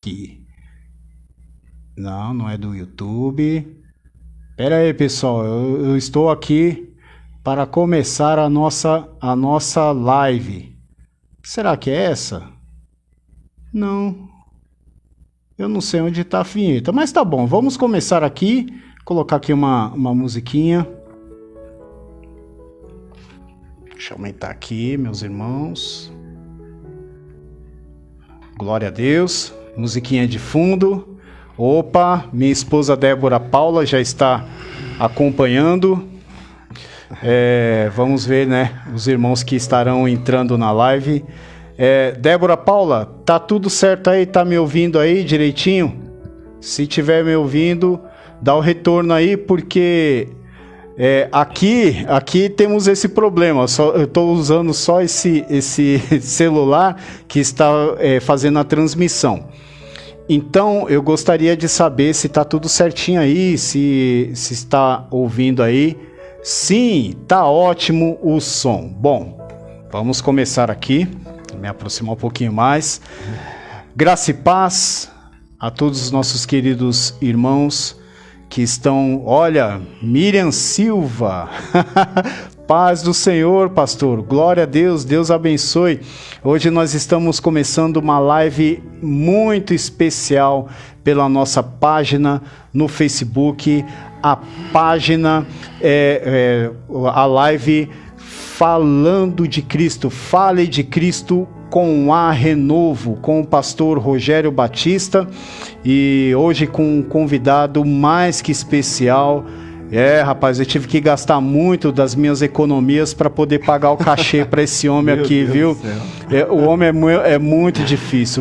Aqui. Não, não é do YouTube. Pera aí, pessoal, eu estou aqui para começar a nossa live. Será que é essa? Não. Eu não sei onde está a vinheta, mas tá bom, vamos começar aqui. Colocar aqui uma musiquinha. Deixa eu aumentar aqui, meus irmãos. Glória a Deus. Musiquinha de fundo. Opa, minha esposa Débora Paula já está acompanhando. Vamos ver, né, os irmãos que estarão entrando na live. Débora Paula, tá tudo certo aí? Tá me ouvindo aí direitinho? Se tiver me ouvindo, dá o retorno aí, porque aqui temos esse problema. Eu estou usando só esse celular que está fazendo a transmissão. Então, eu gostaria de saber se está tudo certinho aí, se está ouvindo aí. Sim, tá ótimo o som. Bom, vamos começar aqui. Vou me aproximar um pouquinho mais. Graça e paz a todos os nossos queridos irmãos que estão... Olha, Miriam Silva. Paz do Senhor, pastor. Glória a Deus, Deus abençoe. Hoje nós estamos começando uma live muito especial pela nossa página no Facebook. A página, a live Falando de Cristo. Fale de Cristo com a Renovo, com o pastor Rogério Batista. E hoje com um convidado mais que especial. Rapaz, eu tive que gastar muito das minhas economias para poder pagar o cachê para esse homem aqui, viu? O homem é muito difícil,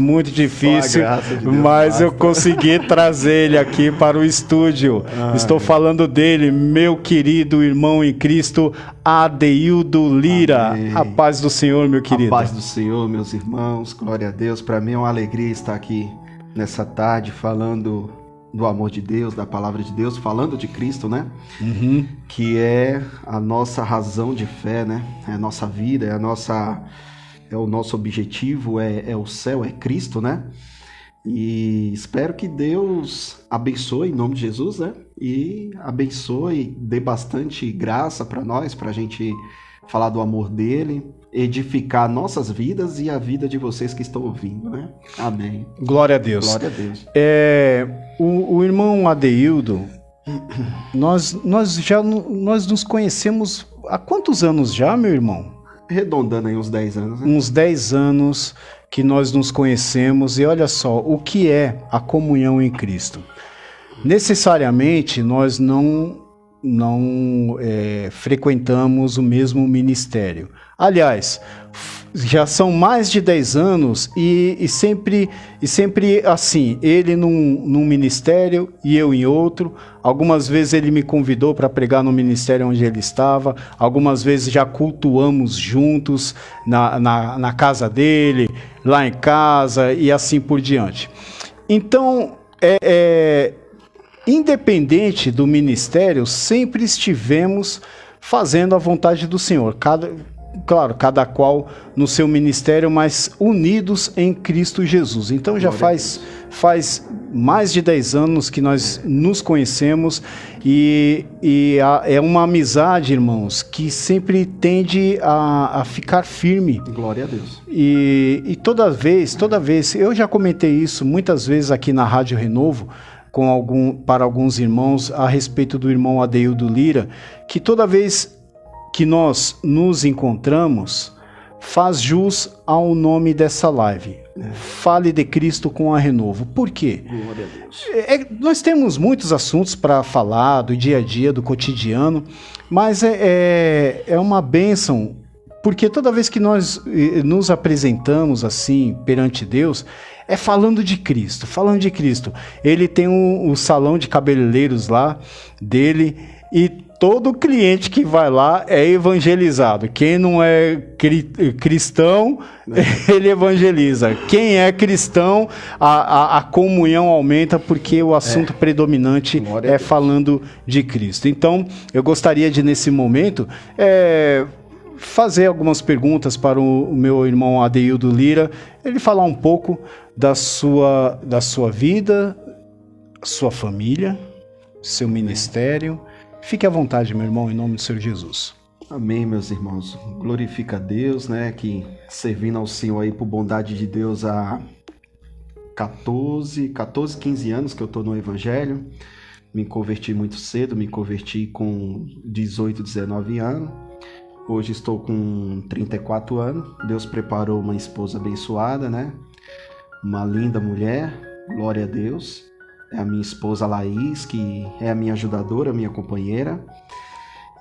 mas eu consegui trazer ele aqui para o estúdio. Estou falando dele, meu querido irmão em Cristo, Adeildo Lira. Amém. A paz do Senhor, meu querido. A paz do Senhor, meus irmãos, glória a Deus. Para mim é uma alegria estar aqui nessa tarde falando do amor de Deus, da palavra de Deus, falando de Cristo, né? Uhum. Que é a nossa razão de fé, né? É a nossa vida, é o nosso objetivo, é o céu, é Cristo, né? E espero que Deus abençoe em nome de Jesus, né? E abençoe, dê bastante graça para nós, para a gente falar do amor dele, edificar nossas vidas e a vida de vocês que estão ouvindo, né? Amém. Glória a Deus. Glória a Deus. O irmão Adeildo, nós nos conhecemos há quantos anos já, meu irmão? Arredondando aí uns 10 anos, né? Uns 10 anos que nós nos conhecemos, e olha só, o que é a comunhão em Cristo? Necessariamente nós não frequentamos o mesmo ministério. Aliás, já são mais de 10 anos e sempre assim, ele num ministério e eu em outro. Algumas vezes ele me convidou para pregar no ministério onde ele estava, algumas vezes já cultuamos juntos na casa dele, lá em casa e assim por diante. Então, independente do ministério, sempre estivemos fazendo a vontade do Senhor. Cada qual no seu ministério, mas unidos em Cristo Jesus. Então já faz mais de 10 anos que nós nos conhecemos e é uma amizade, irmãos, que sempre tende a ficar firme. Glória a Deus. E toda vez, eu já comentei isso muitas vezes aqui na Rádio Renovo, para alguns irmãos, a respeito do irmão Adeildo Lira, que toda vez que nós nos encontramos, faz jus ao nome dessa live. Fale de Cristo com a Renovo. Por quê? Glória a Deus. Nós temos muitos assuntos para falar do dia a dia, do cotidiano, mas é uma bênção, porque toda vez que nós nos apresentamos assim perante Deus, é falando de Cristo. Ele tem o salão de cabeleireiros lá dele e todo cliente que vai lá é evangelizado. Quem não é cristão, ele evangeliza. Quem é cristão, a comunhão aumenta, porque o assunto predominante é falando de Cristo. Então, eu gostaria de, nesse momento, fazer algumas perguntas para o meu irmão Adeildo Lira, ele falar um pouco da sua vida, sua família, seu ministério. Fique à vontade, meu irmão, em nome do Senhor Jesus. Amém, meus irmãos. Glorifica a Deus, né? Que servindo ao Senhor aí por bondade de Deus há 14, 15 anos que eu estou no Evangelho. Me converti muito cedo, me converti com 18, 19 anos. Hoje estou com 34 anos. Deus preparou uma esposa abençoada, né? Uma linda mulher, glória a Deus. É a minha esposa Laís, que é a minha ajudadora, a minha companheira.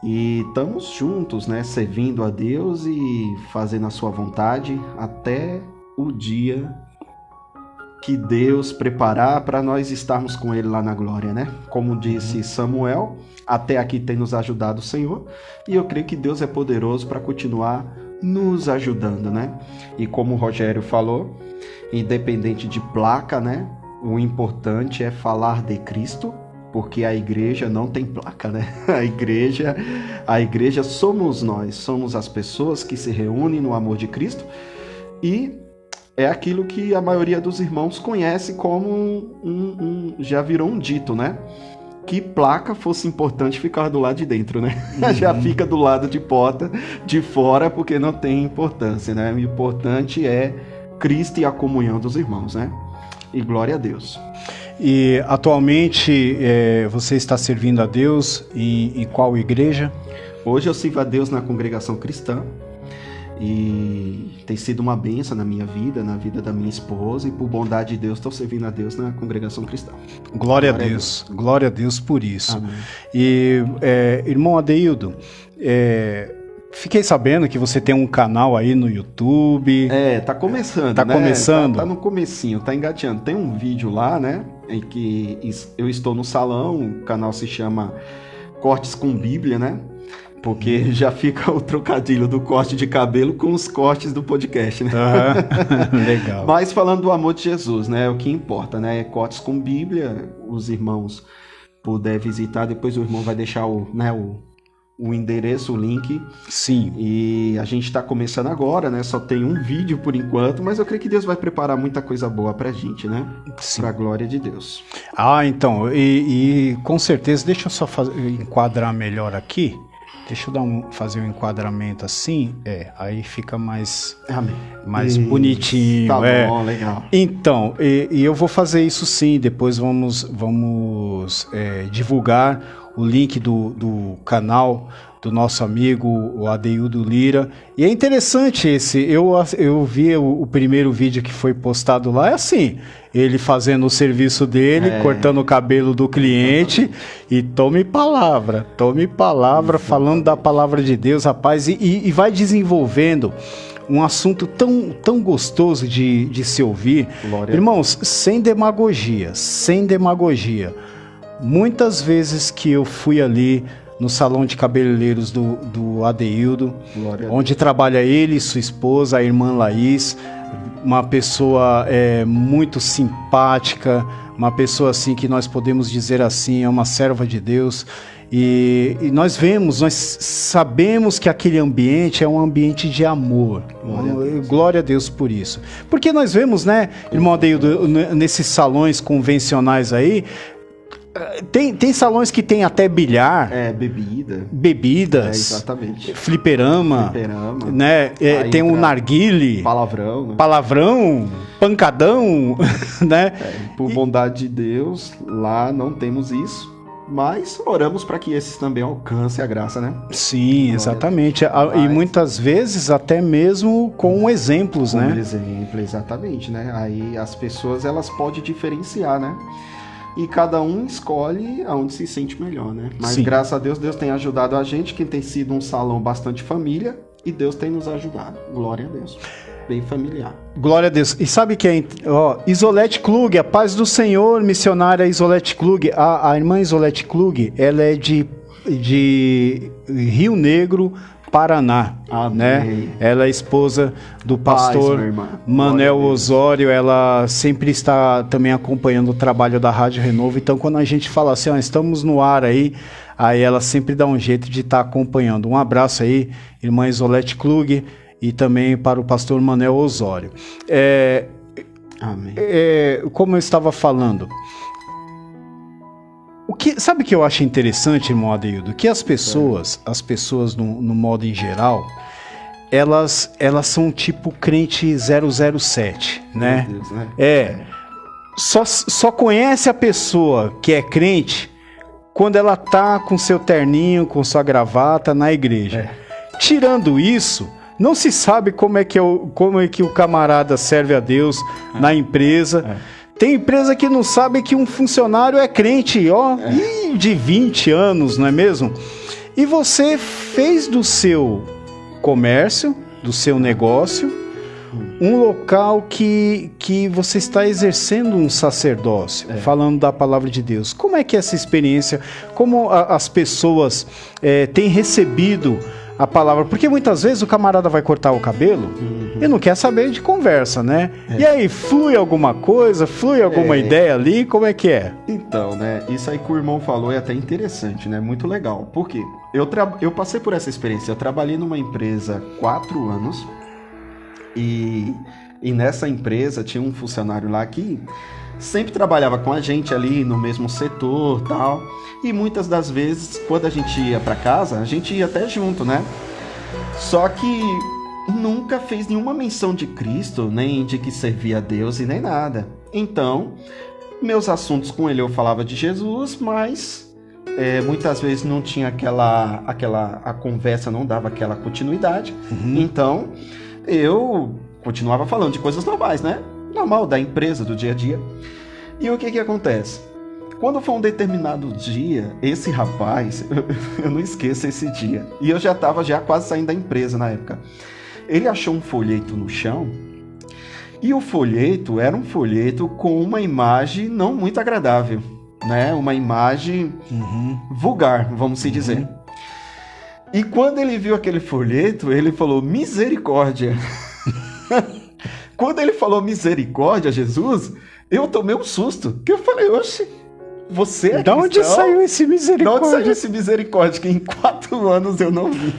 E estamos juntos, né, servindo a Deus e fazendo a sua vontade até o dia que Deus preparar para nós estarmos com Ele lá na glória, né? Como disse Samuel, até aqui tem nos ajudado o Senhor, e eu creio que Deus é poderoso para continuar nos ajudando, né? E como o Rogério falou, independente de placa, né? O importante é falar de Cristo, porque a igreja não tem placa, né? A igreja somos nós, somos as pessoas que se reúnem no amor de Cristo, e é aquilo que a maioria dos irmãos conhece como já virou um dito, né? Que placa fosse importante ficar do lado de dentro, né? Já fica do lado de porta, de fora, porque não tem importância, né? O importante é Cristo e a comunhão dos irmãos, né? E glória a Deus. E atualmente você está servindo a Deus em qual igreja? Hoje eu sirvo a Deus na congregação cristã e tem sido uma bênção na minha vida, na vida da minha esposa, e por bondade de Deus estou servindo a Deus na congregação cristã. Glória a Deus, glória a Deus por isso. Amém. E irmão Adeildo, fiquei sabendo que você tem um canal aí no YouTube. Tá começando, tá né? Começando? Tá no comecinho, tá engateando. Tem um vídeo lá, né, em que eu estou no salão, o canal se chama Cortes com Bíblia, né? Porque já fica o trocadilho do corte de cabelo com os cortes do podcast, né? Legal. Mas falando do amor de Jesus, né? O que importa, né? Cortes com Bíblia, os irmãos puder visitar, depois o irmão vai deixar o endereço, o link. Sim. E a gente está começando agora, né? Só tem um vídeo por enquanto, mas eu creio que Deus vai preparar muita coisa boa pra gente, né? Sim. Pra glória de Deus. Então, e com certeza, deixa eu só enquadrar melhor aqui. Deixa eu fazer um enquadramento assim, aí fica mais bonitinho. Tá bom, legal. Então, e eu vou fazer isso sim, depois vamos divulgar o link do canal do nosso amigo, o Adeildo Lira. E é interessante eu vi o primeiro vídeo que foi postado lá, é assim, ele fazendo o serviço dele, cortando o cabelo do cliente, e tome palavra, falando da palavra de Deus, rapaz, e vai desenvolvendo um assunto tão gostoso de se ouvir. Glória. Irmãos, sem demagogia. Muitas vezes que eu fui ali no salão de cabeleireiros do Adeildo, onde trabalha ele e sua esposa, a irmã Laís, uma pessoa muito simpática, uma pessoa assim que nós podemos dizer assim, é uma serva de Deus, e nós sabemos que aquele ambiente é um ambiente de amor. Glória a Deus por isso. Porque nós vemos, né, irmão Adeildo, nesses salões convencionais aí, tem salões que tem até bilhar. Bebidas. Exatamente. Fliperama. Né? Tem um narguile. Palavrão. Né? Palavrão. Pancadão. Né? Por bondade de Deus, lá não temos isso. Mas oramos para que esses também alcancem a graça, né? Sim, exatamente. E muitas vezes até mesmo com exemplos, né? Com exemplo, exatamente, né? Aí as pessoas, elas podem diferenciar, né? E cada um escolhe aonde se sente melhor, né? Mas sim, graças a Deus, Deus tem ajudado a gente, que tem sido um salão bastante família, e Deus tem nos ajudado. Glória a Deus. Bem familiar. Glória a Deus. E sabe quem? Isolete Klug, a paz do Senhor, missionária Isolete Klug. A irmã Isolete Klug, ela é de Rio Negro, Paraná, né? Ela é esposa do pastor Manuel Osório. Ela sempre está também acompanhando o trabalho da Rádio Renovo. Então, quando a gente fala assim, estamos no ar aí ela sempre dá um jeito de estar acompanhando. Um abraço aí, irmã Isolete Klug, e também para o pastor Manuel Osório. Amém. Como eu estava falando, sabe o que eu acho interessante, irmão Adeildo? Que as pessoas no modo em geral, elas são tipo crente 007, né? Meu Deus, né? Só conhece a pessoa que é crente quando ela tá com seu terninho, com sua gravata na igreja. Tirando isso, não se sabe como é que o camarada serve a Deus na empresa. Tem empresa que não sabe que um funcionário é crente, de 20 anos, não é mesmo? E você fez do seu comércio, do seu negócio, um local que você está exercendo um sacerdócio, falando da palavra de Deus. Como é que é essa experiência? Como as pessoas têm recebido a palavra? Porque muitas vezes o camarada vai cortar o cabelo e não quer saber de conversa, né? E aí, flui alguma coisa? Flui alguma ideia ali? Como é que é? Então, né? Isso aí que o irmão falou é até interessante, né? Muito legal. Por quê? Eu passei por essa experiência. Eu trabalhei numa empresa 4 anos e nessa empresa tinha um funcionário lá que sempre trabalhava com a gente ali no mesmo setor, tal. E muitas das vezes, quando a gente ia para casa, a gente ia até junto, né? Só que nunca fez nenhuma menção de Cristo, nem de que servia a Deus e nem nada. Então, meus assuntos com ele eu falava de Jesus, mas muitas vezes não tinha a conversa não dava aquela continuidade. Então, eu continuava falando de coisas normais, né? Normal, da empresa, do dia a dia. E o que acontece? Quando foi um determinado dia, esse rapaz, eu não esqueço esse dia, e eu já estava quase saindo da empresa na época, ele achou um folheto no chão, e o folheto era um folheto com uma imagem não muito agradável, né? Uma imagem vulgar, vamos se dizer. E quando ele viu aquele folheto, ele falou, misericórdia. Quando ele falou misericórdia, Jesus, eu tomei um susto. Que eu falei, oxe, você é cristão? De onde saiu esse misericórdia? De onde saiu esse misericórdia que em 4 anos eu não vi?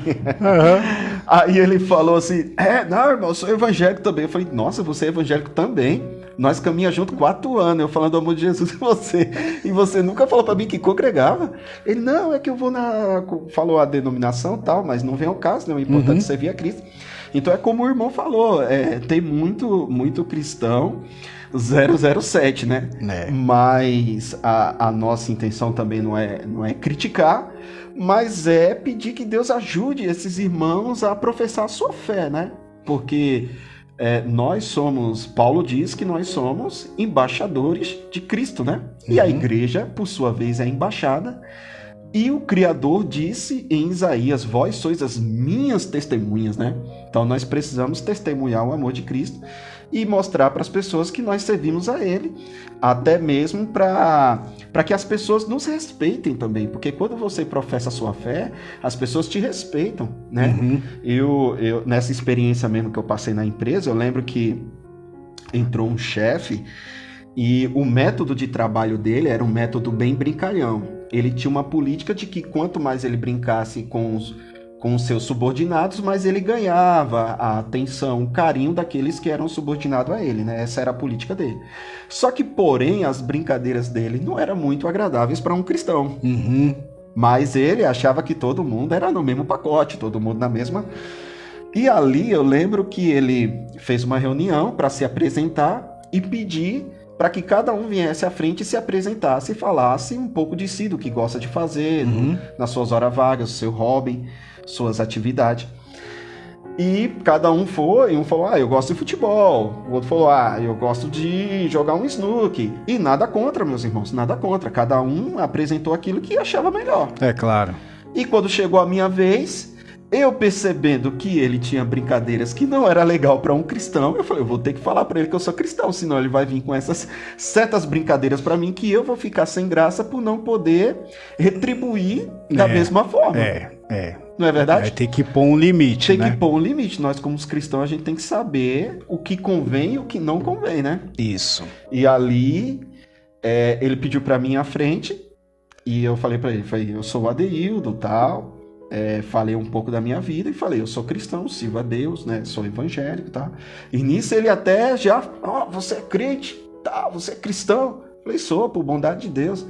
Aí ele falou assim, não, irmão, eu sou evangélico também. Eu falei, nossa, você é evangélico também? Nós caminhamos junto 4 anos, eu falando do amor de Jesus e você nunca falou pra mim que congregava? Ele, não, é que eu vou falou a denominação e tal, mas não vem ao caso, né? O importante é servir a Cristo. Então é como o irmão falou, tem muito cristão 007, né? Mas a nossa intenção também não é criticar, mas é pedir que Deus ajude esses irmãos a professar a sua fé, né? Porque Paulo diz que nós somos embaixadores de Cristo, né? E a igreja, por sua vez, é embaixada. E o Criador disse em Isaías, vós sois as minhas testemunhas, né? Então nós precisamos testemunhar o amor de Cristo e mostrar para as pessoas que nós servimos a Ele, até mesmo para que as pessoas nos respeitem também, porque quando você professa a sua fé, as pessoas te respeitam, né? Eu nessa experiência mesmo que eu passei na empresa, eu lembro que entrou um chefe e o método de trabalho dele era um método bem brincalhão. Ele tinha uma política de que quanto mais ele brincasse com os seus subordinados, mais ele ganhava a atenção, o carinho daqueles que eram subordinados a ele, né? Essa era a política dele. Só que, porém, as brincadeiras dele não eram muito agradáveis para um cristão. Mas ele achava que todo mundo era no mesmo pacote, todo mundo na mesma... E ali eu lembro que ele fez uma reunião para se apresentar e pedir para que cada um viesse à frente e se apresentasse e falasse um pouco de si, do que gosta de fazer, nas suas horas vagas, o seu hobby, suas atividades. E cada um foi, um falou, eu gosto de futebol, o outro falou, eu gosto de jogar um snooker. E nada contra, meus irmãos, nada contra. Cada um apresentou aquilo que achava melhor. É claro. E quando chegou a minha vez... Eu percebendo que ele tinha brincadeiras que não era legal para um cristão, eu falei, eu vou ter que falar para ele que eu sou cristão, senão ele vai vir com essas certas brincadeiras para mim que eu vou ficar sem graça por não poder retribuir da mesma forma. Não é verdade? Tem que pôr um limite, Tem que pôr um limite. Nós, como cristãos, a gente tem que saber o que convém e o que não convém, né? Isso. E ali, ele pediu para mim à frente e eu falei para ele, eu sou o Adeildo, tal... falei um pouco da minha vida e falei, eu sou cristão, sirvo a Deus, né? Sou evangélico, tá? E nisso ele até já, você é crente, tá? Você é cristão? Falei, sou, por bondade de Deus.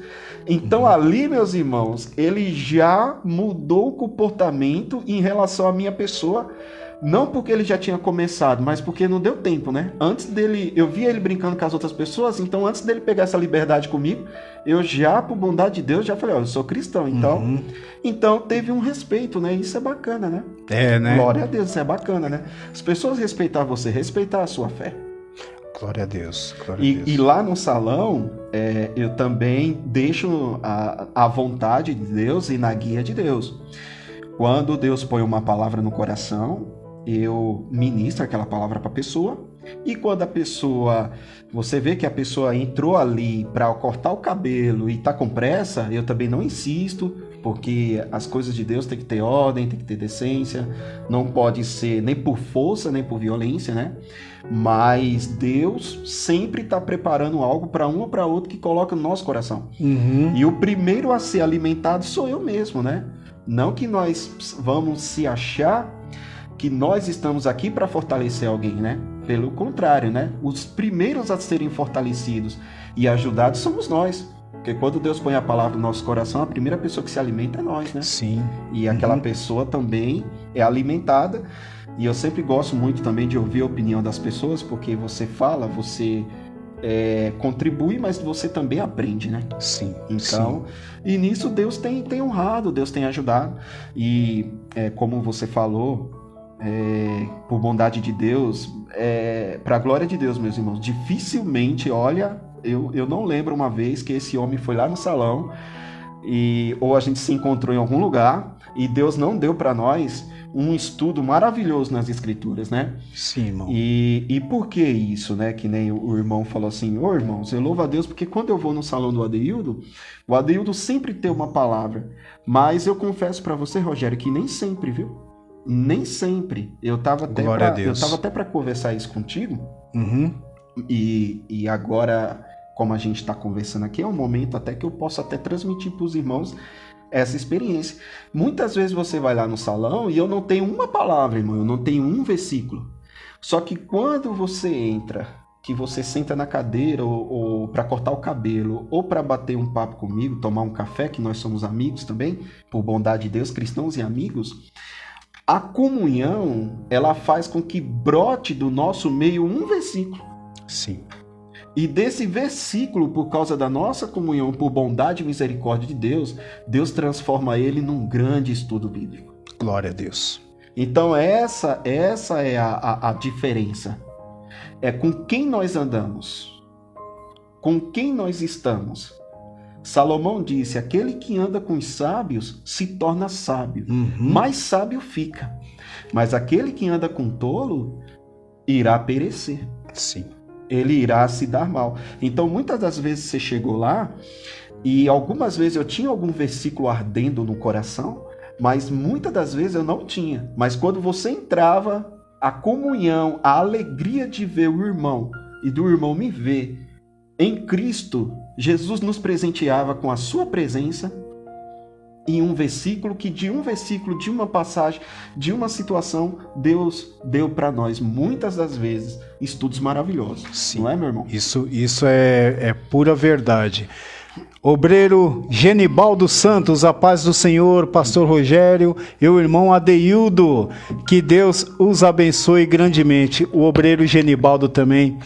Então ali, meus irmãos, ele já mudou o comportamento em relação à minha pessoa, não porque ele já tinha começado, mas porque não deu tempo, né? Antes dele, eu via ele brincando com as outras pessoas, então antes dele pegar essa liberdade comigo, eu já, por bondade de Deus, já falei, eu sou cristão, então teve um respeito, né? Isso é bacana, né? Né? Glória a Deus, isso é bacana, né? As pessoas respeitar você, respeitar a sua fé. Glória a Deus. Glória a Deus. E lá no salão, eu também deixo a vontade de Deus e na guia de Deus. Quando Deus põe uma palavra no coração, eu ministro aquela palavra para a pessoa. E quando a pessoa, você vê que a pessoa entrou ali para cortar o cabelo e está com pressa, eu também não insisto, porque as coisas de Deus tem que ter ordem, tem que ter decência, não pode ser nem por força, nem por violência, né? Mas Deus sempre está preparando algo para um ou para outro que coloca no nosso coração. E o primeiro a ser alimentado sou eu mesmo, né? Não que nós vamos se achar que nós estamos aqui para fortalecer alguém, né? Pelo contrário, né? Os primeiros a serem fortalecidos e ajudados somos nós. Porque quando Deus põe a palavra no nosso coração, a primeira pessoa que se alimenta é nós, né? Sim. E aquela pessoa também é alimentada. E eu sempre gosto muito também de ouvir a opinião das pessoas, porque você fala, você contribui, mas você também aprende, né? Sim. Então, e nisso Deus tem honrado, Deus tem ajudado. E como você falou, por bondade de Deus, para a glória de Deus, meus irmãos, dificilmente, olha, eu não lembro uma vez que esse homem foi lá no salão ou a gente se encontrou em algum lugar e Deus não deu para nós um estudo maravilhoso nas escrituras, né? Sim, irmão. E por que isso, né? Que nem o irmão falou assim, irmãos, eu louvo a Deus porque quando eu vou no salão do Adeildo, o Adeildo sempre tem uma palavra, mas eu confesso para você, Rogério, que nem sempre, viu? Nem sempre. Eu tava até para conversar isso contigo. E agora, como a gente está conversando aqui, é um momento até que eu posso até transmitir para os irmãos essa experiência. Muitas vezes você vai lá no salão e eu não tenho uma palavra, irmão, eu não tenho um versículo. Só que quando você entra, que você senta na cadeira ou para cortar o cabelo, ou para bater um papo comigo, tomar um café, que nós somos amigos também, por bondade de Deus, cristãos e amigos, a comunhão, ela faz com que brote do nosso meio um versículo. Sim. E desse versículo, por causa da nossa comunhão, por bondade e misericórdia de Deus, Deus transforma ele num grande estudo bíblico. Glória a Deus. Então essa é a diferença. É com quem nós andamos, com quem nós estamos. Salomão disse, aquele que anda com os sábios se torna sábio, mais sábio fica. Mas aquele que anda com tolo irá perecer. Sim. Ele irá se dar mal. Então, muitas das vezes você chegou lá e algumas vezes eu tinha algum versículo ardendo no coração, mas muitas das vezes eu não tinha. Mas quando você entrava, a comunhão, a alegria de ver o irmão e do irmão me ver em Cristo, Jesus nos presenteava com a sua presença em um versículo que de um versículo, de uma passagem, de uma situação, Deus deu para nós, muitas das vezes, estudos maravilhosos. Sim. Não é, meu irmão? Isso é pura verdade. Obreiro Genibaldo Santos, a paz do Senhor, pastor Rogério e o irmão Adeildo, que Deus os abençoe grandemente. O obreiro Genibaldo também,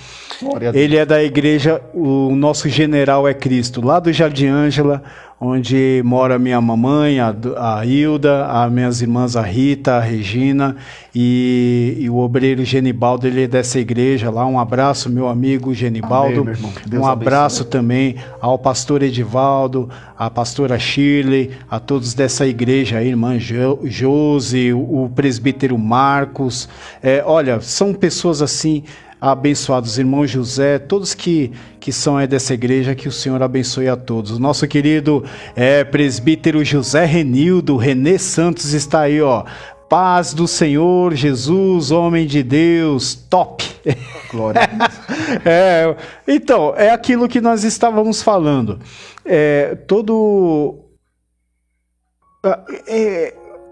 ele é da igreja, o nosso general é Cristo, lá do Jardim Ângela, onde mora minha mamãe, a Hilda, as minhas irmãs, a Rita, a Regina, e o obreiro Genibaldo, ele é dessa igreja lá. Um abraço, meu amigo Genibaldo. Amém, meu irmão. Deus um abraço abençoe. Também ao pastor Edivaldo, à pastora Shirley, a todos dessa igreja aí, irmã Josi, o presbítero Marcos. Olha, são pessoas assim abençoados, irmão José, todos que são dessa igreja, que o Senhor abençoe a todos. O nosso querido presbítero José Renildo, Renê Santos está aí, ó. Paz do Senhor, Jesus, homem de Deus, top! Glória a Deus. Então, é aquilo que nós estávamos falando.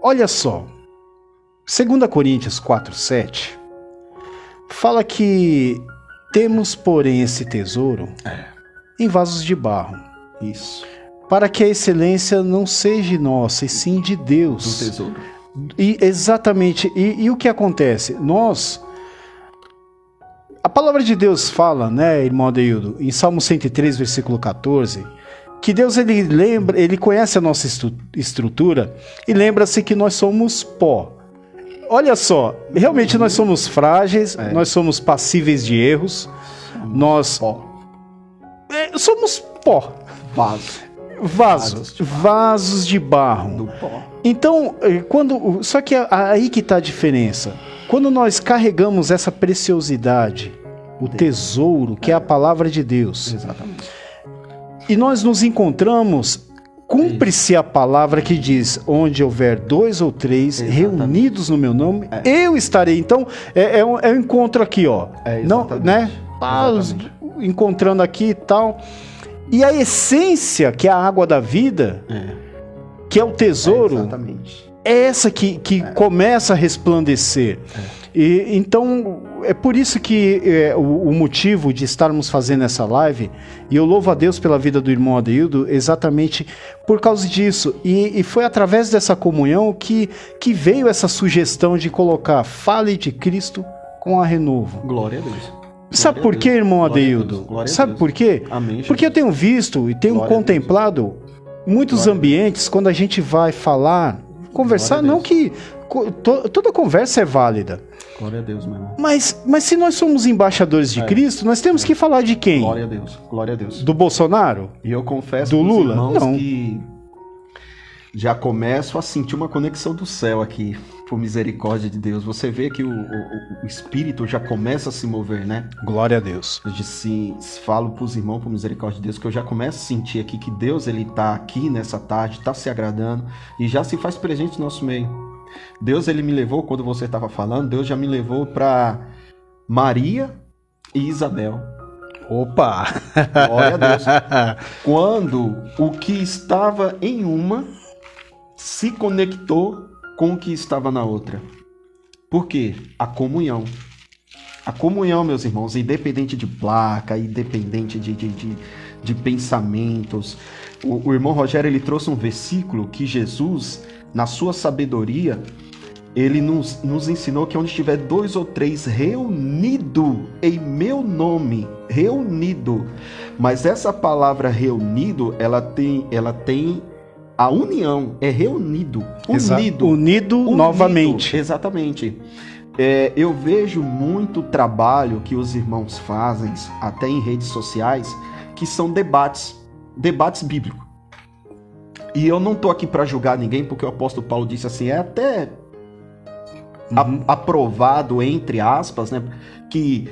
Olha só, 2 Coríntios 4:7 fala que temos, porém, esse tesouro em vasos de barro. Isso. Para que a excelência não seja nossa, e sim de Deus. Do tesouro. E, exatamente. E o que acontece? A palavra de Deus fala, né, irmão Adeildo, em Salmo 103, versículo 14, que Deus, ele conhece a nossa estrutura e lembra-se que nós somos pó. Olha só, realmente nós somos frágeis, nós somos passíveis de erros, nós somos pó. Vasos de barro. Do pó. Então, só que aí que está a diferença. Quando nós carregamos essa preciosidade, o tesouro, que é a palavra de Deus, Exatamente. e nós nos encontramos, cumpre-se a palavra que diz: onde houver 2 ou 3 reunidos no meu nome, eu estarei. Então, é um encontro aqui, ó. Não, né? Encontrando aqui e tal. E a essência, que é a água da vida, que é o tesouro, é essa que começa a resplandecer. E, então, é por isso que o motivo de estarmos fazendo essa live, e eu louvo a Deus pela vida do irmão Adeildo, exatamente por causa disso. E foi através dessa comunhão que veio essa sugestão de colocar Fale de Cristo com a Renovo. Glória a Deus. Sabe por quê, irmão Adeildo? Sabe por quê? Amém, porque eu tenho visto e tenho contemplado muitos ambientes, quando a gente vai falar, conversar, não que toda conversa é válida. Glória a Deus, meu irmão. Mas se nós somos embaixadores de Cristo, nós temos que falar de quem? Glória a Deus, glória a Deus. Do Bolsonaro? E eu confesso do Lula? Irmãos não. Que já começo a sentir uma conexão do céu aqui, por misericórdia de Deus. Você vê que o Espírito já começa a se mover, né? Glória a Deus. Eu falo para os irmãos, por misericórdia de Deus, que eu já começo a sentir aqui que Deus, ele está aqui nessa tarde, está se agradando e já se faz presente no nosso meio. Deus, ele me levou, quando você estava falando, Deus já me levou para Maria e Isabel. Opa! Glória a Deus. Quando o que estava em uma se conectou com o que estava na outra. Por quê? A comunhão. A comunhão, meus irmãos, independente de placa, independente de pensamentos. O irmão Rogério, ele trouxe um versículo que Jesus, na sua sabedoria, ele nos ensinou que onde estiver 2 ou 3 reunido em meu nome, reunido. Mas essa palavra reunido, ela tem a união, é reunido, unido novamente. Exatamente. Eu vejo muito trabalho que os irmãos fazem, até em redes sociais, que são debates bíblicos. E eu não estou aqui para julgar ninguém, porque o apóstolo Paulo disse assim, é até aprovado, entre aspas, né, que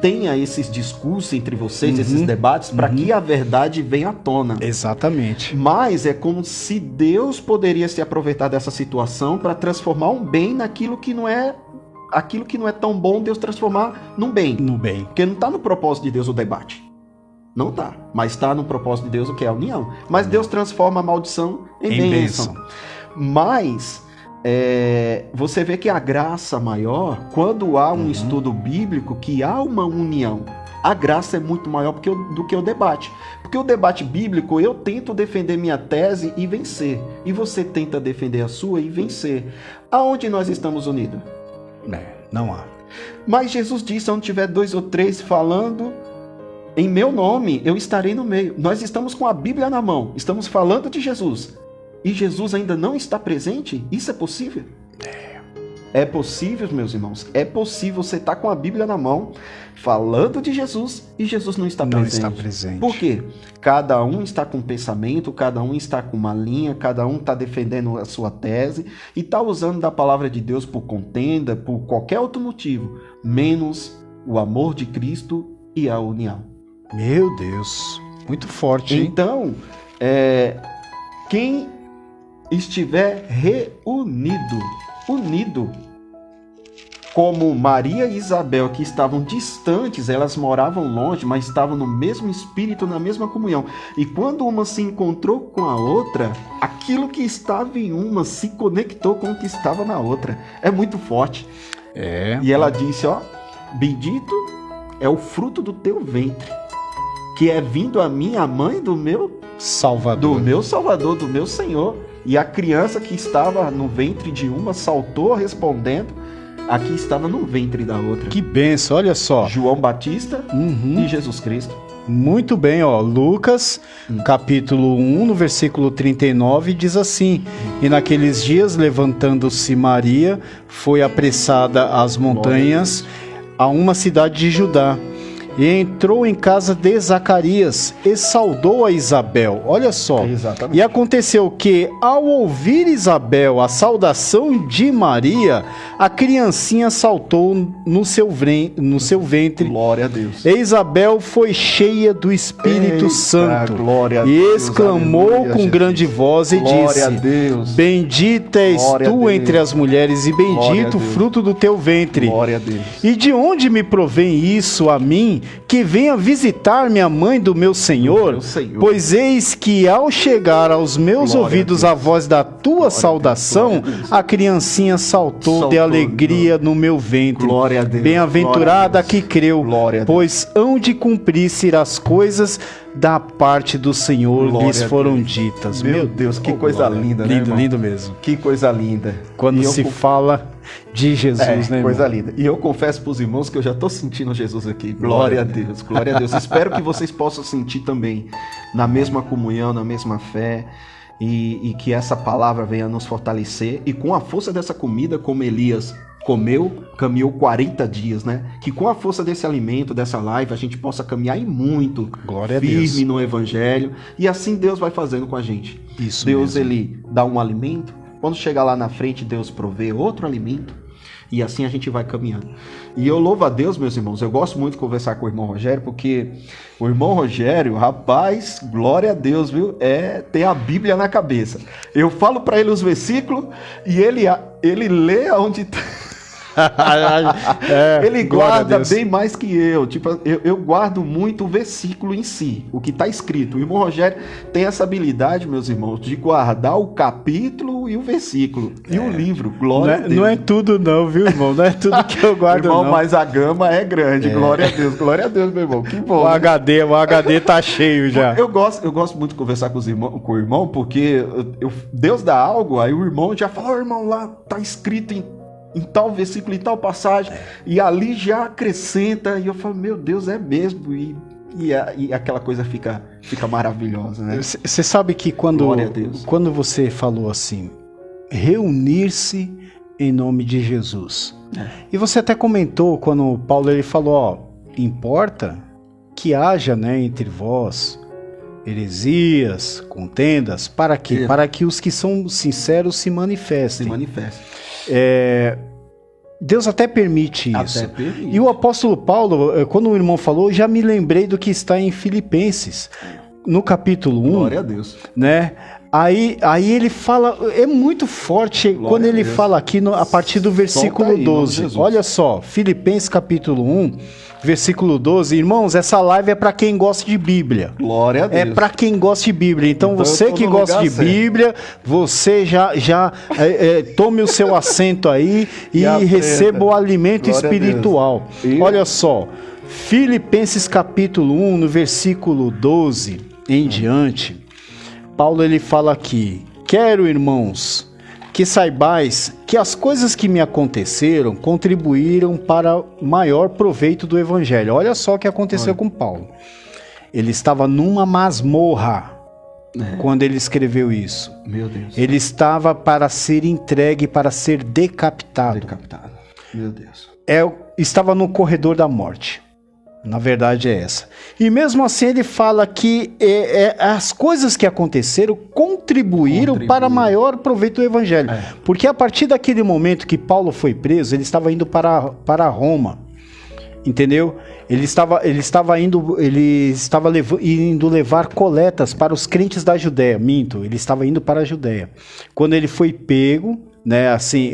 tenha esses discursos entre vocês, esses debates, para que a verdade venha à tona. Exatamente. Mas é como se Deus poderia se aproveitar dessa situação para transformar um bem naquilo que não é tão bom, Deus transformar num bem. No bem. Porque não está no propósito de Deus o debate. Não tá. Mas está no propósito de Deus o que é a união. Mas Deus transforma a maldição em bênção. Mas você vê que a graça maior, quando há um estudo bíblico, que há uma união, a graça é muito maior do que o debate. Porque o debate bíblico, eu tento defender minha tese e vencer. E você tenta defender a sua e vencer. Aonde nós estamos unidos? Não há. Mas Jesus disse, onde tiver 2 ou 3 falando em meu nome, eu estarei no meio. Nós estamos com a Bíblia na mão, estamos falando de Jesus. E Jesus ainda não está presente? Isso é possível? É possível, meus irmãos. É possível você estar com a Bíblia na mão, falando de Jesus, e Jesus não está presente. Não está presente. Por quê? Cada um está com um pensamento, cada um está com uma linha, cada um está defendendo a sua tese e está usando da palavra de Deus por contenda, por qualquer outro motivo, menos o amor de Cristo e a união. Meu Deus, muito forte, hein? Então, quem estiver unido como Maria e Isabel, que estavam distantes, elas moravam longe, mas estavam no mesmo espírito, na mesma comunhão. E quando uma se encontrou com a outra, aquilo que estava em uma se conectou com o que estava na outra. É muito forte. E ela disse, ó, bendito é o fruto do teu ventre, que é vindo a mim, a mãe do meu Salvador. Do meu Salvador, do meu Senhor. E a criança que estava no ventre de uma saltou respondendo, a que estava no ventre da outra. Que benção, olha só. João Batista e Jesus Cristo. Muito bem, ó. Lucas, capítulo 1, no versículo 39, diz assim: E naqueles dias, levantando-se Maria, foi apressada às montanhas, a uma cidade de Judá, e entrou em casa de Zacarias e saudou a Isabel. Olha só. Exatamente. E aconteceu que, ao ouvir Isabel a saudação de Maria, a criancinha saltou no seu ventre. Glória a Deus. E Isabel foi cheia do Espírito Santo glória a e Deus, exclamou aleluia, com Jesus. grande voz e Glória disse: a Deus. Bendita és Glória a tu Deus. entre as mulheres e Glória a bendito o Deus. fruto do teu ventre. Glória a Deus. E de onde me provém isso a mim, que venha visitar-me a mãe do meu Senhor? meu Senhor. Pois eis que ao chegar aos meus Glória a ouvidos Deus. a voz da tua saudação, glória a Deus. a criancinha saltou de Saltou, alegria no meu ventre. Glória a Deus. Bem-aventurada Glória a que Deus. creu, Glória a Deus. pois hão de cumprir-se as coisas da parte do Senhor Glória lhes a foram Deus. né? Meu Deus, que coisa linda, né, Lindo, irmão? lindo mesmo. Que coisa linda. Quando E eu se fala de Jesus, né, coisa irmão? linda. E eu confesso para os irmãos que eu já estou sentindo Jesus aqui. Glória a Deus, glória a Deus. Espero que vocês possam sentir também na mesma comunhão, na mesma fé. E que essa palavra venha nos fortalecer. E com a força dessa comida, como Elias comeu, caminhou 40 dias, né? Que com a força desse alimento, dessa live, a gente possa caminhar e muito Glória a firme Deus. no Evangelho. E assim Deus vai fazendo com a gente. Isso Deus, mesmo. ele dá um alimento. Quando chegar lá na frente, Deus provê outro alimento. E assim a gente vai caminhando. E eu louvo a Deus, meus irmãos. Eu gosto muito de conversar com o irmão Rogério, porque o irmão Rogério, rapaz, glória a Deus, viu? Tem a Bíblia na cabeça. Eu falo para ele os versículos e ele lê aonde ele guarda bem mais que eu. Tipo, eu guardo muito o versículo em si, o que está escrito. O irmão Rogério tem essa habilidade, meus irmãos, de guardar o capítulo e o versículo. E o livro, glória a Deus. Não é tudo não, viu, irmão? Não é tudo que eu guardo, irmão, não. mas a gama é grande. Glória a Deus, meu irmão. Que bom. O HD tá cheio já. Eu gosto muito de conversar com o irmão, porque Deus dá algo, aí o irmão já fala, irmão, lá tá escrito em tal versículo, em tal passagem, e ali já acrescenta, e eu falo, meu Deus, é mesmo, e aquela coisa fica maravilhosa, né? Você sabe que Glória a Deus. quando você falou assim, reunir-se em nome de Jesus, e você até comentou, quando Paulo ele falou, ó, importa que haja, né, entre vós heresias, contendas, para quê? Para que os que são sinceros se manifestem. Se manifesta. Deus até permite isso. Até permite. E o apóstolo Paulo, quando o irmão falou, já me lembrei do que está em Filipenses, no capítulo 1. Glória a Deus. Né? Aí ele fala, é muito forte quando ele fala aqui a partir do versículo Solta aí, 12. Olha só, Filipenses capítulo 1, versículo 12. Irmãos, essa live é para quem gosta de Bíblia. Glória a Deus. É para quem gosta de Bíblia. Então você que gosta de Bíblia, você já tome o seu assento aí e receba o alimento espiritual. Olha só, Filipenses capítulo 1, no versículo 12 em diante, Paulo ele fala aqui: quero, irmãos, que saibais que as coisas que me aconteceram contribuíram para maior proveito do Evangelho. Olha só o que aconteceu com Paulo. Ele estava numa masmorra quando ele escreveu isso. Meu Deus. Ele estava para ser entregue, para ser decapitado. Meu Deus. Estava no corredor da morte. Na verdade é essa. E mesmo assim ele fala que as coisas que aconteceram contribuíram para maior proveito do Evangelho. Porque a partir daquele momento que Paulo foi preso, ele estava indo para Roma. Entendeu? Ele estava indo levar coletas para os crentes da Judéia. Minto, ele estava indo para a Judéia. Quando ele foi pego, né? Assim,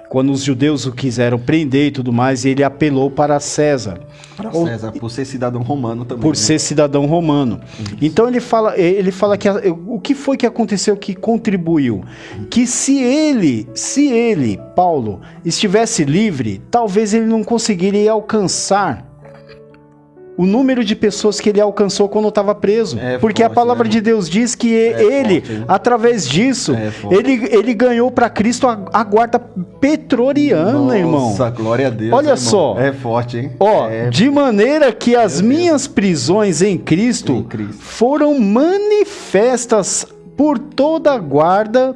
quando os judeus o quiseram prender e tudo mais, ele apelou para César. Para César, por ser cidadão romano também. Por ser cidadão romano. Isso. Então ele fala que o que foi que aconteceu que contribuiu? Que se ele, Paulo, estivesse livre, talvez ele não conseguiria alcançar o número de pessoas que ele alcançou quando estava preso. Porque forte, a palavra de Deus diz que ele, forte, através disso, ele ganhou para Cristo a guarda pretoriana, irmão. Nossa, glória a Deus. Olha irmão. só. É forte, hein? De maneira que as minhas prisões em Cristo foram manifestas por toda a guarda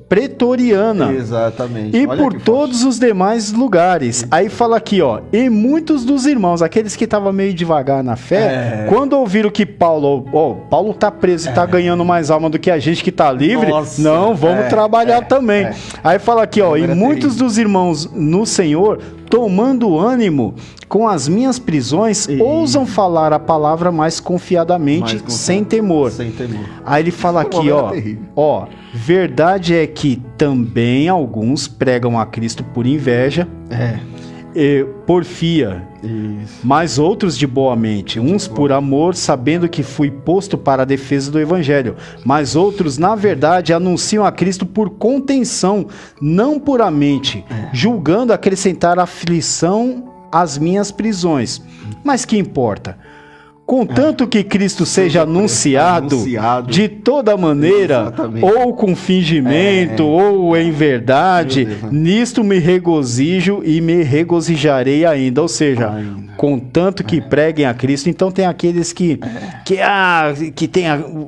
pretoriana. Exatamente. E olha por todos os demais lugares. Aí fala aqui, e muitos dos irmãos, aqueles que estavam meio devagar na fé, quando ouviram que Paulo tá preso e tá ganhando mais alma do que a gente que tá livre, não, vamos trabalhar também. Aí fala aqui, e muitos dos irmãos no Senhor, tomando ânimo com as minhas prisões, ousam falar a palavra mais confiadamente, sem temor. Sem temor. Aí ele fala aqui, verdade é que também alguns pregam a Cristo por inveja, e porfia, mas outros de boa mente, uns por amor, sabendo que fui posto para a defesa do evangelho, mas outros, na verdade, anunciam a Cristo por contenção, não puramente, julgando acrescentar aflição às minhas prisões. Mas que importa? Contanto que Cristo seja anunciado de toda maneira, ou com fingimento, ou em verdade, nisto me regozijo e me regozijarei ainda. Ou seja, contanto que preguem a Cristo. Então tem aqueles que têm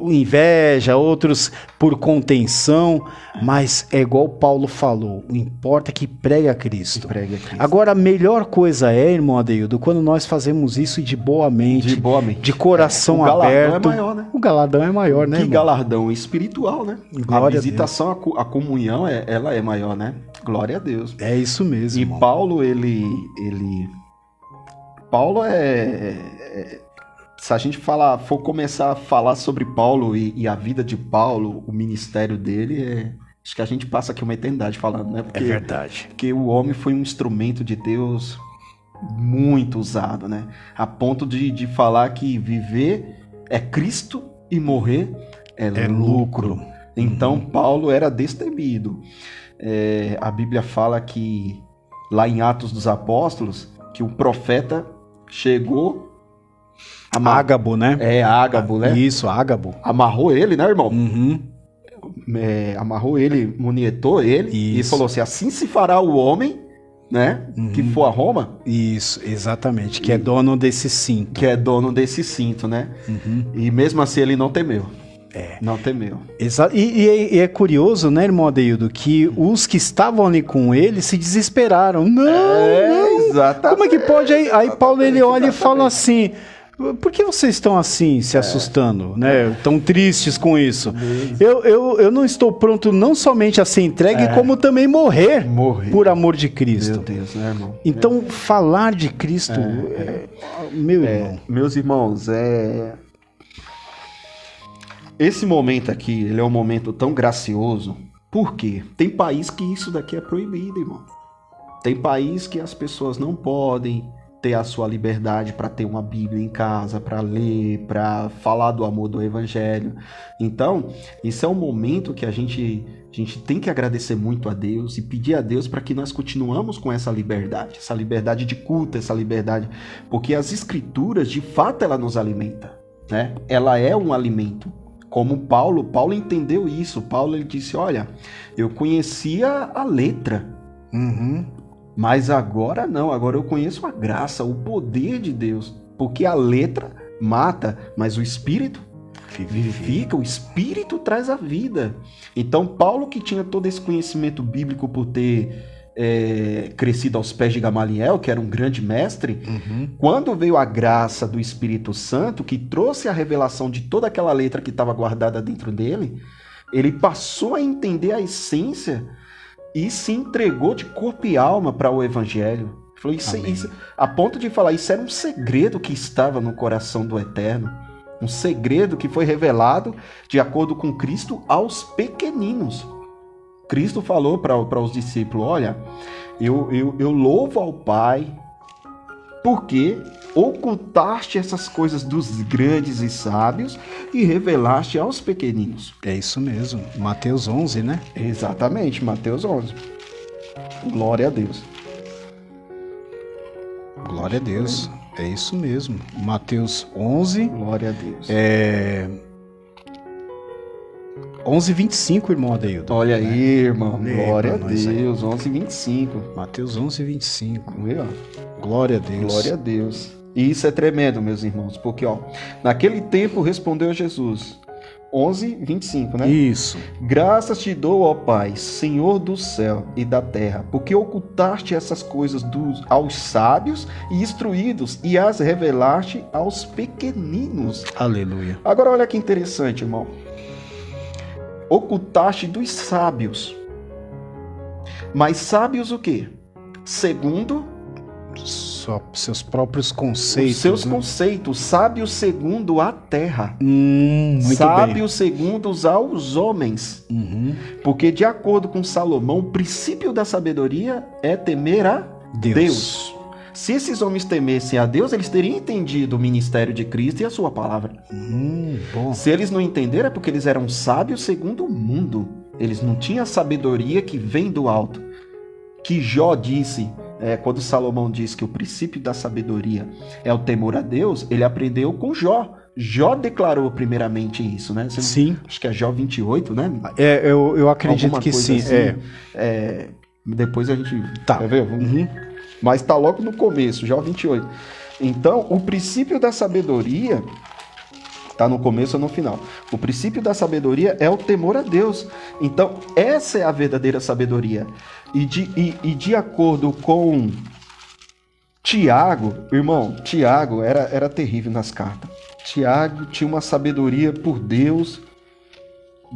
inveja, outros por contenção, mas é igual Paulo falou, o importa é que pregue a Cristo. Agora, a melhor coisa irmão Adeildo, quando nós fazemos isso de boa mente, de coração aberto. O galardão é maior, né? O galardão é maior, né? Que galardão espiritual, né? Glória a visitação, a comunhão, ela é maior, né? Glória a Deus. É isso mesmo. E irmão. Paulo, Paulo se a gente for começar a falar sobre Paulo e a vida de Paulo, o ministério dele, acho que a gente passa aqui uma eternidade falando, né? É verdade. Porque o homem foi um instrumento de Deus muito usado, né? A ponto de falar que viver é Cristo e morrer é lucro. Então, Paulo era destemido. A Bíblia fala que, lá em Atos dos Apóstolos, que o profeta chegou... Ágabo, né? Ágabo, né? Isso, Ágabo. Amarrou ele, né, irmão? Uhum. Amarrou ele, monietou ele. Isso. E falou assim se fará o homem, né? Que for a Roma. Isso, exatamente. Que é dono desse cinto. Que é dono desse cinto, né? E mesmo assim ele não temeu. Não temeu. E é curioso, né, irmão Adeildo, que os que estavam ali com ele se desesperaram. Não. Exatamente. Como é que pode? Aí Paulo ele olha e fala assim... Por que vocês estão assim, se assustando, né? Tão tristes com isso? Eu não estou pronto não somente a ser entregue, como também morrer por amor de Cristo. Meu Deus, né, irmão? Então, falar de Cristo, meu irmão. Meus irmãos, esse momento aqui, ele é um momento tão gracioso. Por quê? Tem país que isso daqui é proibido, irmão. Tem país que as pessoas não podem ter a sua liberdade para ter uma Bíblia em casa, para ler, para falar do amor do Evangelho. Então, isso é um momento que a gente tem que agradecer muito a Deus e pedir a Deus para que nós continuamos com essa liberdade de culto, essa liberdade, porque as Escrituras, de fato, ela nos alimenta, né? Ela é um alimento. Como Paulo entendeu isso. Paulo, ele disse, olha, eu conhecia a letra, mas agora não, agora eu conheço a graça, o poder de Deus, porque a letra mata, mas o Espírito vivifica, o Espírito traz a vida. Então Paulo, que tinha todo esse conhecimento bíblico por ter crescido aos pés de Gamaliel, que era um grande mestre, quando veio a graça do Espírito Santo, que trouxe a revelação de toda aquela letra que estava guardada dentro dele, ele passou a entender a essência e se entregou de corpo e alma para o Evangelho. Falou, isso, a ponto de falar, isso era um segredo que estava no coração do Eterno. Um segredo que foi revelado, de acordo com Cristo, aos pequeninos. Cristo falou para os discípulos, olha, eu louvo ao Pai porque ocultaste essas coisas dos grandes e sábios e revelaste aos pequeninos. É isso mesmo. Mateus 11, né? Exatamente, Mateus 11. Glória a Deus. Glória a Deus. É isso mesmo. Mateus 11. Glória a Deus. 11:25, irmão Adeildo. Olha aí, irmão. Lembra, Glória a nós aí. Deus. 11:25. Mateus 11:25. Vê, ó. Glória a Deus. Glória a Deus. E isso é tremendo, meus irmãos, porque, ó, naquele tempo respondeu Jesus. 11:25, né? Isso. Graças te dou, ó Pai, Senhor do céu e da terra, porque ocultaste essas coisas aos sábios e instruídos e as revelaste aos pequeninos. Aleluia. Agora olha que interessante, irmão. Ocultaste dos sábios. Mas sábios o quê? Segundo Só seus próprios conceitos. os seus né? conceitos. Sábios segundo a terra. Muito Sábios segundo aos homens. bem. Uhum. Porque de acordo com Salomão, o princípio da sabedoria é temer a Deus. Se esses homens temessem a Deus, eles teriam entendido o ministério de Cristo e a sua palavra. Bom. Se eles não entenderam, é porque eles eram sábios segundo o mundo. Eles não tinham a sabedoria que vem do alto. Que Jó disse, quando Salomão disse que o princípio da sabedoria é o temor a Deus, ele aprendeu com Jó. Jó declarou primeiramente isso, né? Sim. Acho que é Jó 28, né? Eu acredito Alguma que coisa sim. assim. Depois a gente... Tá. Quer ver? Uhum. Mas está logo no começo, Jó 28. Então, o princípio da sabedoria está no começo ou no final. O princípio da sabedoria é o temor a Deus. Então, essa é a verdadeira sabedoria. E de acordo com Tiago, irmão, Tiago era terrível nas cartas. Tiago tinha uma sabedoria por Deus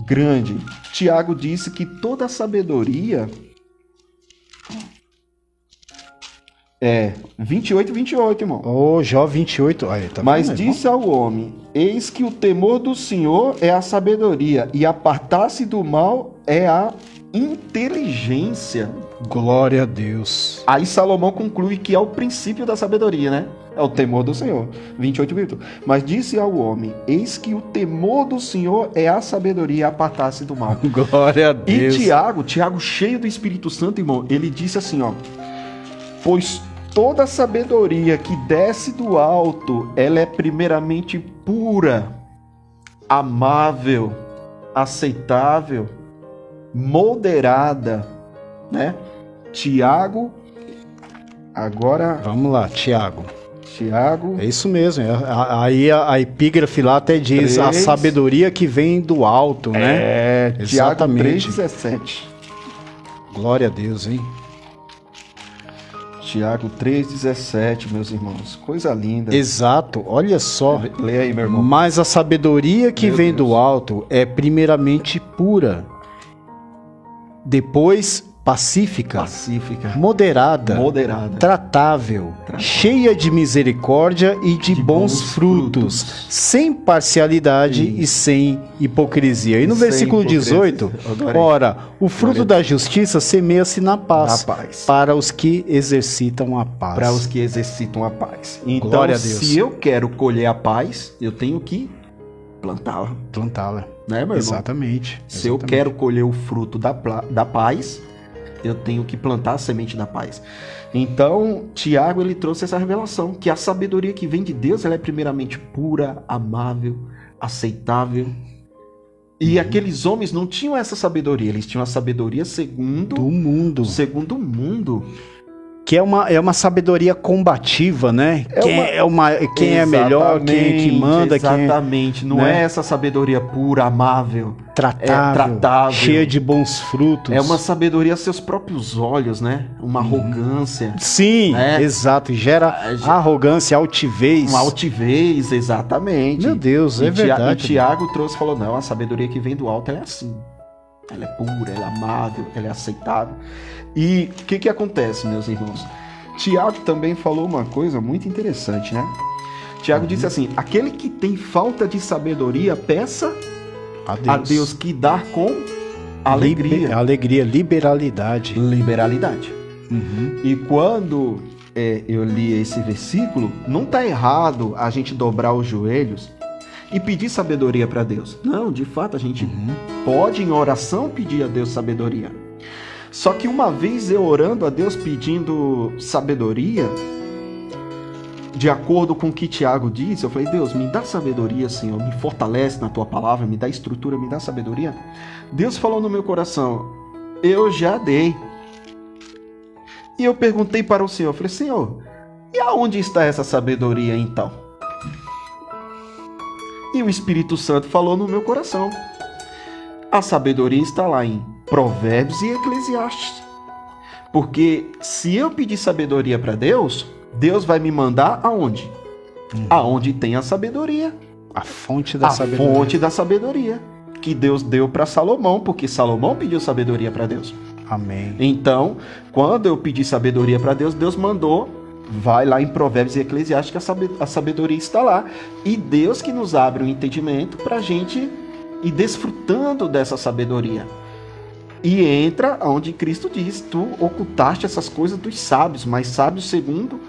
grande. Tiago disse que toda a sabedoria... 28, irmão. Ô, Jó 28. Aí, tá Mas vendo, disse ao homem, eis que o temor do Senhor é a sabedoria, e apartar-se do mal é a inteligência. irmão? Glória a Deus. Aí Salomão conclui que é o princípio da sabedoria, né? É o temor do Senhor. 28. Mas disse ao homem, eis que o temor do Senhor é a sabedoria, e apartar-se do mal. Glória a Deus. E Tiago, cheio do Espírito Santo, irmão, ele disse assim, ó, pois toda a sabedoria que desce do alto, ela é primeiramente pura, amável, aceitável, moderada, né? Tiago, agora... Vamos lá, Tiago. É isso mesmo. Aí a epígrafe lá até diz 3. a sabedoria que vem do alto, né? Tiago Exatamente. 3,17. Glória a Deus, hein? Tiago 3,17, meus irmãos. Coisa linda. Exato, olha só. Lê aí, meu irmão. Mas a sabedoria que Meu vem Deus. do alto é primeiramente pura, depois pacífica, moderada, tratável, cheia de misericórdia e de bons frutos, sem parcialidade e sem hipocrisia. E no Sem versículo hipocrisia. 18, Adorei. ora, o fruto da justiça semeia-se na paz, Na paz. para os que exercitam a paz. Para os que exercitam a paz. Então, Glória a Deus. se eu quero colher a paz, eu tenho que plantá-la. Plantá-la. Né, meu irmão? Exatamente. Se eu quero colher o fruto da paz, eu tenho que plantar a semente da paz. Então, Tiago, ele trouxe essa revelação, que a sabedoria que vem de Deus, ela é primeiramente pura, amável, aceitável. E aqueles homens não tinham essa sabedoria, eles tinham a sabedoria segundo Do mundo. segundo o mundo. Que é uma sabedoria combativa, né? Quem é melhor, quem é que manda, Exatamente. Não né? é essa sabedoria pura, amável, tratável, cheia de bons frutos. É uma sabedoria a seus próprios olhos, né? Uma arrogância. Sim, né? exato. Gera arrogância, altivez. Uma altivez, exatamente. Meu Deus, é verdade. E Tiago trouxe e falou, não, a sabedoria que vem do alto ela é assim. Ela é pura, ela é amável, ela é aceitável. E o que acontece, meus irmãos? Tiago também falou uma coisa muito interessante, né? Tiago disse assim, aquele que tem falta de sabedoria, peça a Deus que dá com alegria. Alegria, liberalidade. Liberalidade. Uhum. E quando eu li esse versículo, não está errado a gente dobrar os joelhos e pedir sabedoria para Deus. Não, de fato a gente pode em oração pedir a Deus sabedoria. Só que uma vez eu orando a Deus pedindo sabedoria, de acordo com o que Tiago disse, eu falei, Deus, me dá sabedoria, Senhor, me fortalece na tua palavra, me dá estrutura, me dá sabedoria. Deus falou no meu coração, eu já dei. E eu perguntei para o Senhor, falei, Senhor, e aonde está essa sabedoria então? E o Espírito Santo falou no meu coração, a sabedoria está lá em Provérbios e Eclesiastes. Porque se eu pedir sabedoria para Deus, Deus vai me mandar aonde? Aonde tem a sabedoria. A fonte da sabedoria. A fonte da sabedoria. Que Deus deu para Salomão, porque Salomão pediu sabedoria para Deus. Amém. Então, quando eu pedi sabedoria para Deus, Deus mandou, vai lá em Provérbios e Eclesiastes, que a sabedoria está lá. E Deus que nos abre o entendimento para a gente ir desfrutando dessa sabedoria. E entra onde Cristo diz, tu ocultaste essas coisas dos sábios, mas sábios segundo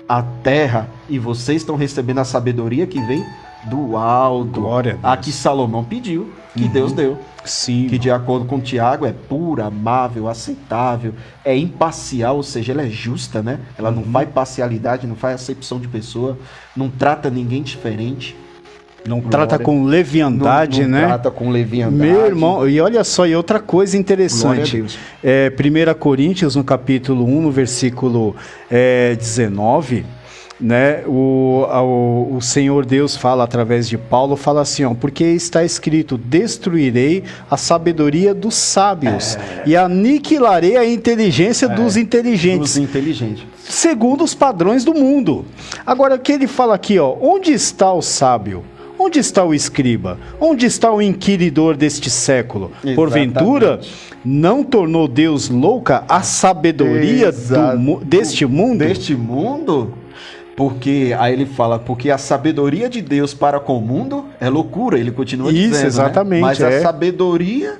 a terra, e vocês estão recebendo a sabedoria que vem do alto. Glória a Deus. A que Salomão pediu, que Deus deu. Sim. Que de acordo com Tiago é pura, amável, aceitável, é imparcial, ou seja, ela é justa, né? Ela não faz parcialidade, não faz acepção de pessoa, não trata ninguém diferente. Não trata com leviandade, não né? Trata com leviandade. Meu irmão, e olha só, e outra coisa interessante. 1 Coríntios, no capítulo 1, no versículo 19, né? O Senhor Deus fala através de Paulo, fala assim, ó, porque está escrito, destruirei a sabedoria dos sábios e aniquilarei a inteligência dos inteligentes. Dos inteligentes. Segundo os padrões do mundo. Agora, o que ele fala aqui, ó, onde está o sábio? Onde está o escriba? Onde está o inquiridor deste século? Exatamente. Porventura, não tornou Deus louca a sabedoria deste mundo? Deste mundo? Porque, aí ele fala, porque a sabedoria de Deus para com o mundo é loucura, ele continua dizendo, isso, exatamente, né? Mas a sabedoria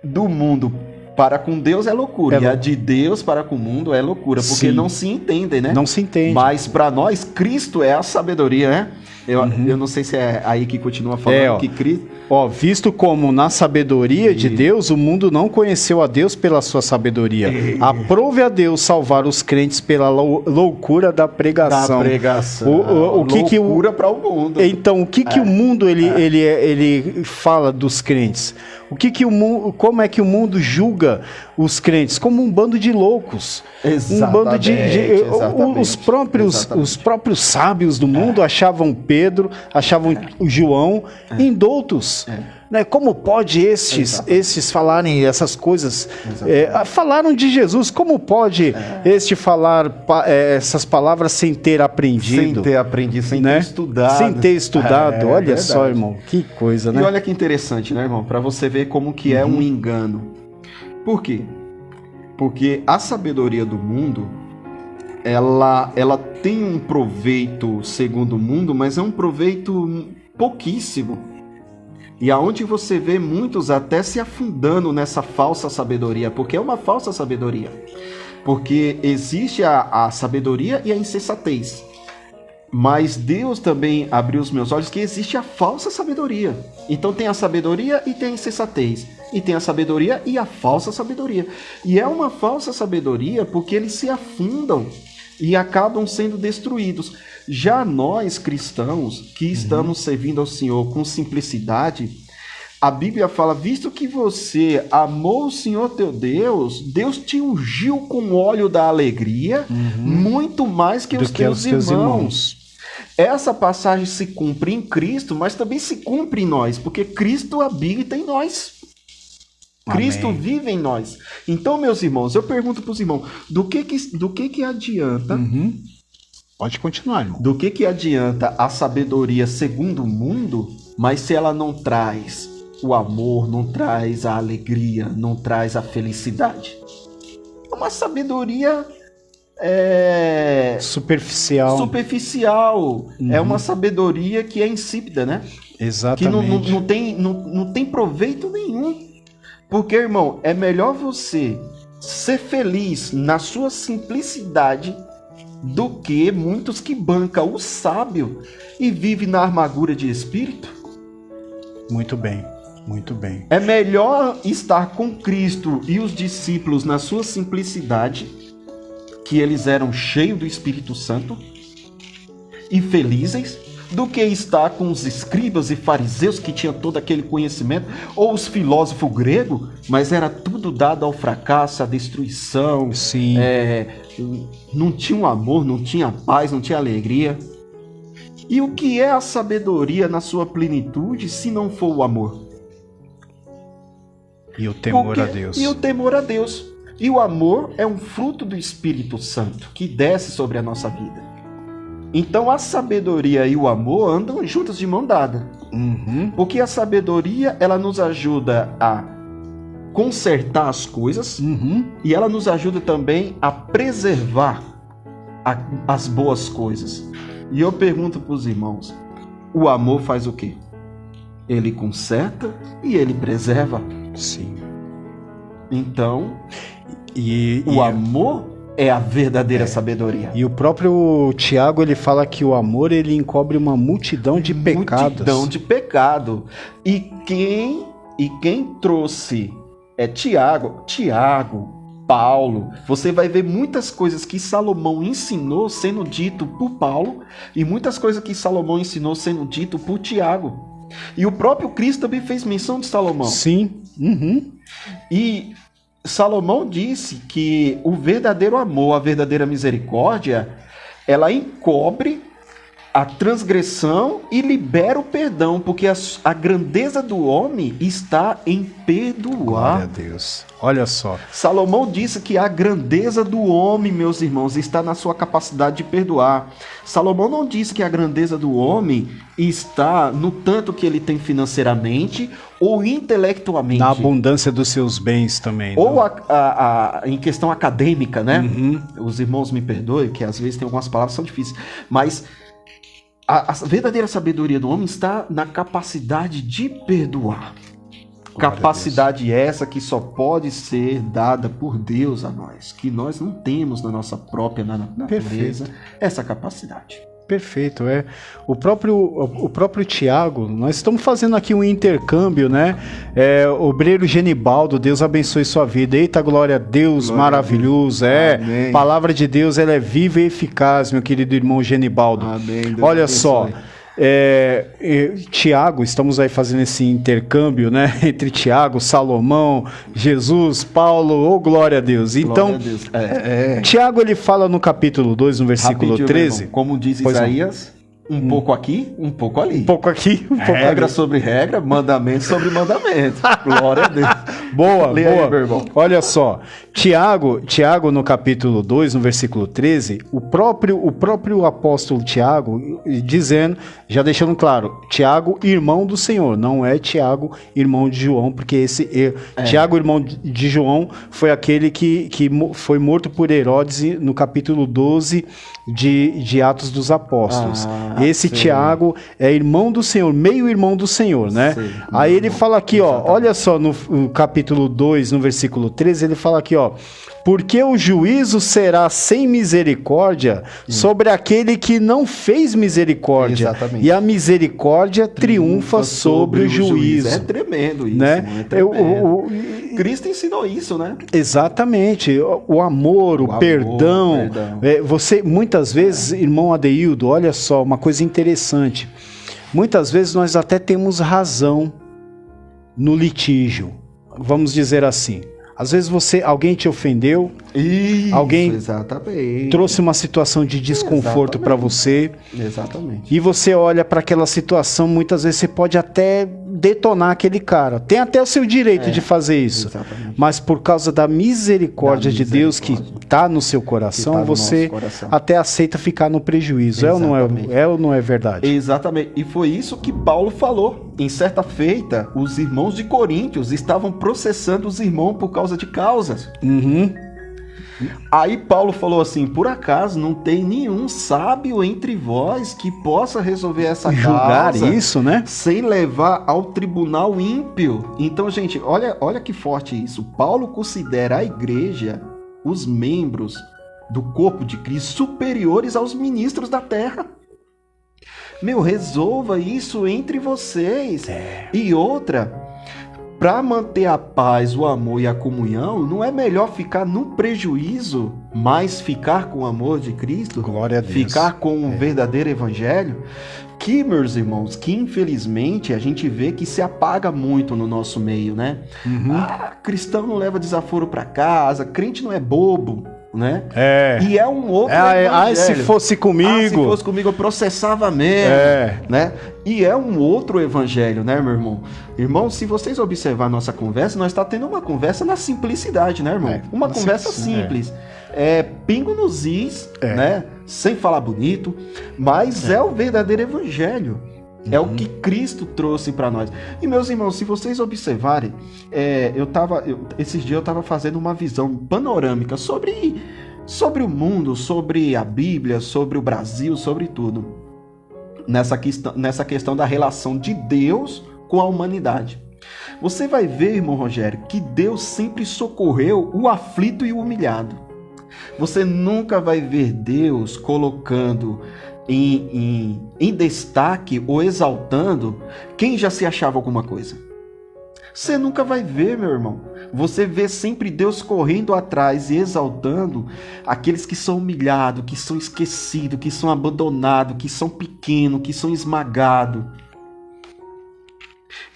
do mundo para com Deus é loucura, e a de Deus para com o mundo é loucura, porque Sim. não se entendem, né? Não se entende. Mas para nós, Cristo é a sabedoria, né? Eu não sei se é aí que continua falando que Cristo... Ó, visto como na sabedoria de Deus, o mundo não conheceu a Deus pela sua sabedoria. Aprove a Deus salvar os crentes pela loucura da pregação. Da pregação. Loucura para o mundo. Então, o que o mundo ele fala dos crentes? Como é que o mundo julga os crentes? Como um bando de loucos. Exatamente, um bando de os próprios sábios do mundo achavam Pedro, achavam João indoutos. Né? Como pode estes falarem essas coisas? Falaram de Jesus. Como pode este falar essas palavras sem ter aprendido? Sem ter aprendido, sem né? ter estudado. Sem ter estudado. Olha verdade. só, irmão. Que coisa, né? E olha que interessante, né, irmão? Para você ver como que é um engano. Por quê? Porque a sabedoria do mundo, ela tem um proveito segundo o mundo, mas é um proveito pouquíssimo. E aonde você vê muitos até se afundando nessa falsa sabedoria, porque é uma falsa sabedoria. Porque existe a sabedoria e a insensatez. Mas Deus também abriu os meus olhos que existe a falsa sabedoria. Então tem a sabedoria e tem a insensatez. E tem a sabedoria e a falsa sabedoria. E é uma falsa sabedoria porque eles se afundam e acabam sendo destruídos. Já nós, cristãos, que estamos servindo ao Senhor com simplicidade, a Bíblia fala, visto que você amou o Senhor teu Deus, Deus te ungiu com óleo da alegria, muito mais que os teus irmãos. Essa passagem se cumpre em Cristo, mas também se cumpre em nós, porque Cristo habita em nós. Cristo Amém. vive em nós. Então, meus irmãos, eu pergunto para os irmãos, do que adianta... Pode continuar, irmão. Do que adianta a sabedoria segundo o mundo, mas se ela não traz o amor, não traz a alegria, não traz a felicidade? É uma sabedoria superficial. É uma sabedoria que é insípida, né? Exatamente. Que não tem proveito nenhum. Porque, irmão, é melhor você ser feliz na sua simplicidade do que muitos que bancam o sábio e vivem na amargura de espírito. Muito bem, muito bem. É melhor estar com Cristo e os discípulos na sua simplicidade, que eles eram cheios do Espírito Santo e felizes, do que estar com os escribas e fariseus que tinham todo aquele conhecimento, ou os filósofos gregos, mas era tudo dado ao fracasso, à destruição. Sim. Não tinha um amor, não tinha paz, não tinha alegria. E o que é a sabedoria na sua plenitude se não for o amor? E o temor a Deus. E o temor a Deus. E o amor é um fruto do Espírito Santo que desce sobre a nossa vida. Então a sabedoria e o amor andam juntas de mão dada. Uhum. Porque a sabedoria, ela nos ajuda a consertar as coisas, Uhum. e ela nos ajuda também a preservar as boas coisas. E eu pergunto para os irmãos, o amor faz o quê? Ele conserta e ele preserva. Sim. Então, E o amor é a verdadeira sabedoria. E o próprio Tiago, ele fala que o amor, ele encobre uma multidão de pecados. Multidão de pecado. E quem trouxe Tiago, Paulo, você vai ver muitas coisas que Salomão ensinou sendo dito por Paulo, e muitas coisas que Salomão ensinou sendo dito por Tiago. E o próprio Cristo também fez menção de Salomão. Sim. Uhum. E Salomão disse que o verdadeiro amor, a verdadeira misericórdia, ela encobre a transgressão e libera o perdão, porque a grandeza do homem está em perdoar. Glória a Deus. Olha só. Salomão disse que a grandeza do homem, meus irmãos, está na sua capacidade de perdoar. Salomão não disse que a grandeza do homem está no tanto que ele tem financeiramente ou intelectualmente. Na abundância dos seus bens também. Ou em questão acadêmica, né? Uhum. Os irmãos me perdoem, que às vezes tem algumas palavras que são difíceis. Mas a verdadeira sabedoria do homem está na capacidade de perdoar. Capacidade essa que só pode ser dada por Deus a nós, que nós não temos na nossa própria natureza essa capacidade. Perfeito, o próprio Tiago, nós estamos fazendo aqui um intercâmbio, né? Obreiro Genibaldo, Deus abençoe sua vida. Eita, glória a Deus, glória maravilhoso. Amém. Palavra de Deus, ela é viva e eficaz, meu querido irmão Genibaldo. Amém. Deus olha abençoe. só, Tiago, estamos aí fazendo esse intercâmbio, né? Entre Tiago, Salomão, Jesus, Paulo, glória a Deus. Então, glória a Deus. Tiago, ele fala no capítulo 2, no versículo Rapidinho, 13. irmão, como diz Isaías, um pouco aqui, um pouco ali. Um pouco aqui, um pouco regra ali. sobre regra, mandamento sobre mandamento. Glória a Deus. Boa, Lê boa. aí, meu irmão. Olha só, Tiago no capítulo 2, no versículo 13, o próprio apóstolo Tiago dizendo, já deixando claro, Tiago, irmão do Senhor, não é Tiago, irmão de João, porque Tiago, irmão de João, foi aquele que foi morto por Herodes no capítulo 12 de Atos dos Apóstolos. Esse sim. Tiago é irmão do Senhor, meio irmão do Senhor, né? Sim. Aí ele fala aqui, Exatamente. olha só, no capítulo 2, no versículo 13, ele fala aqui, porque o juízo será sem misericórdia sobre aquele que não fez misericórdia. Exatamente. E a misericórdia triunfa sobre o juízo. É tremendo isso, Né? é tremendo. Cristo ensinou isso, né? Exatamente, o amor, o perdão. Você, muitas vezes, irmão Adeildo, olha só, uma coisa interessante. Muitas vezes nós até temos razão no litígio, vamos dizer assim. Às vezes alguém te ofendeu, Isso, alguém exatamente. trouxe uma situação de desconforto para você. Exatamente. E você olha para aquela situação, muitas vezes você pode até detonar aquele cara. Tem até o seu direito de fazer isso. Exatamente. Mas por causa da misericórdia de Deus que está no seu coração, tá no você nosso coração. até aceita ficar no prejuízo. Exatamente. Ou não é verdade? Exatamente. E foi isso que Paulo falou. Em certa feita, os irmãos de Coríntios estavam processando os irmãos por causa de causas. Uhum. Aí Paulo falou assim: por acaso não tem nenhum sábio entre vós que possa resolver essa Julgar causa isso, né? sem levar ao tribunal ímpio? Então, gente, olha que forte isso. Paulo considera a igreja, os membros do corpo de Cristo, superiores aos ministros da terra. Meu, resolva isso entre vocês. E outra, para manter a paz, o amor e a comunhão, não é melhor ficar no prejuízo, mas ficar com o amor de Cristo? Glória a Deus. Ficar com o verdadeiro evangelho? Que, meus irmãos, que infelizmente a gente vê que se apaga muito no nosso meio, né? Cristão não leva desaforo para casa, crente não é bobo, né? E é um outro evangelho. Se fosse comigo. Se fosse comigo, eu processava mesmo, né? E é um outro evangelho, né, meu irmão? Irmão, se vocês observar a nossa conversa, nós estamos tendo uma conversa na simplicidade, né, irmão? Uma conversa simples. Pingo nos is, né? Sem falar bonito, mas é o verdadeiro evangelho. É o que Cristo trouxe para nós. E, meus irmãos, se vocês observarem, esses dias eu estava fazendo uma visão panorâmica sobre o mundo, sobre a Bíblia, sobre o Brasil, sobre tudo. Nessa questão da relação de Deus com a humanidade. Você vai ver, irmão Rogério, que Deus sempre socorreu o aflito e o humilhado. Você nunca vai ver Deus colocando em destaque ou exaltando quem já se achava alguma coisa. Você nunca vai ver, meu irmão. Você vê sempre Deus correndo atrás e exaltando aqueles que são humilhados, que são esquecidos, que são abandonados, que são pequenos, que são esmagados.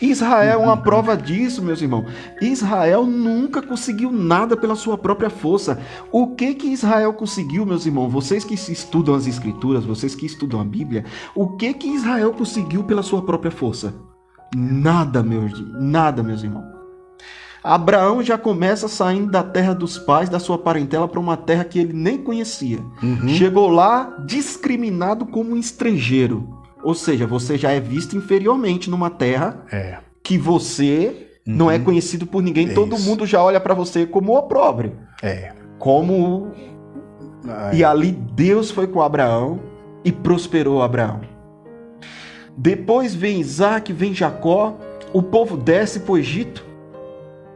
Israel é uma prova disso, meus irmãos. Israel nunca conseguiu nada pela sua própria força. O que Israel conseguiu, meus irmãos? Vocês que estudam as Escrituras, vocês que estudam a Bíblia, o que Israel conseguiu pela sua própria força? Nada, meus irmãos. Abraão já começa saindo da terra dos pais, da sua parentela, para uma terra que ele nem conhecia. Chegou lá discriminado como um estrangeiro. Ou seja, você já é visto inferiormente numa terra que você não é conhecido por ninguém. Todo mundo já olha para você como opróbrio. E ali Deus foi com Abraão e prosperou Abraão. Depois vem Isaac, vem Jacó, o povo desce para o Egito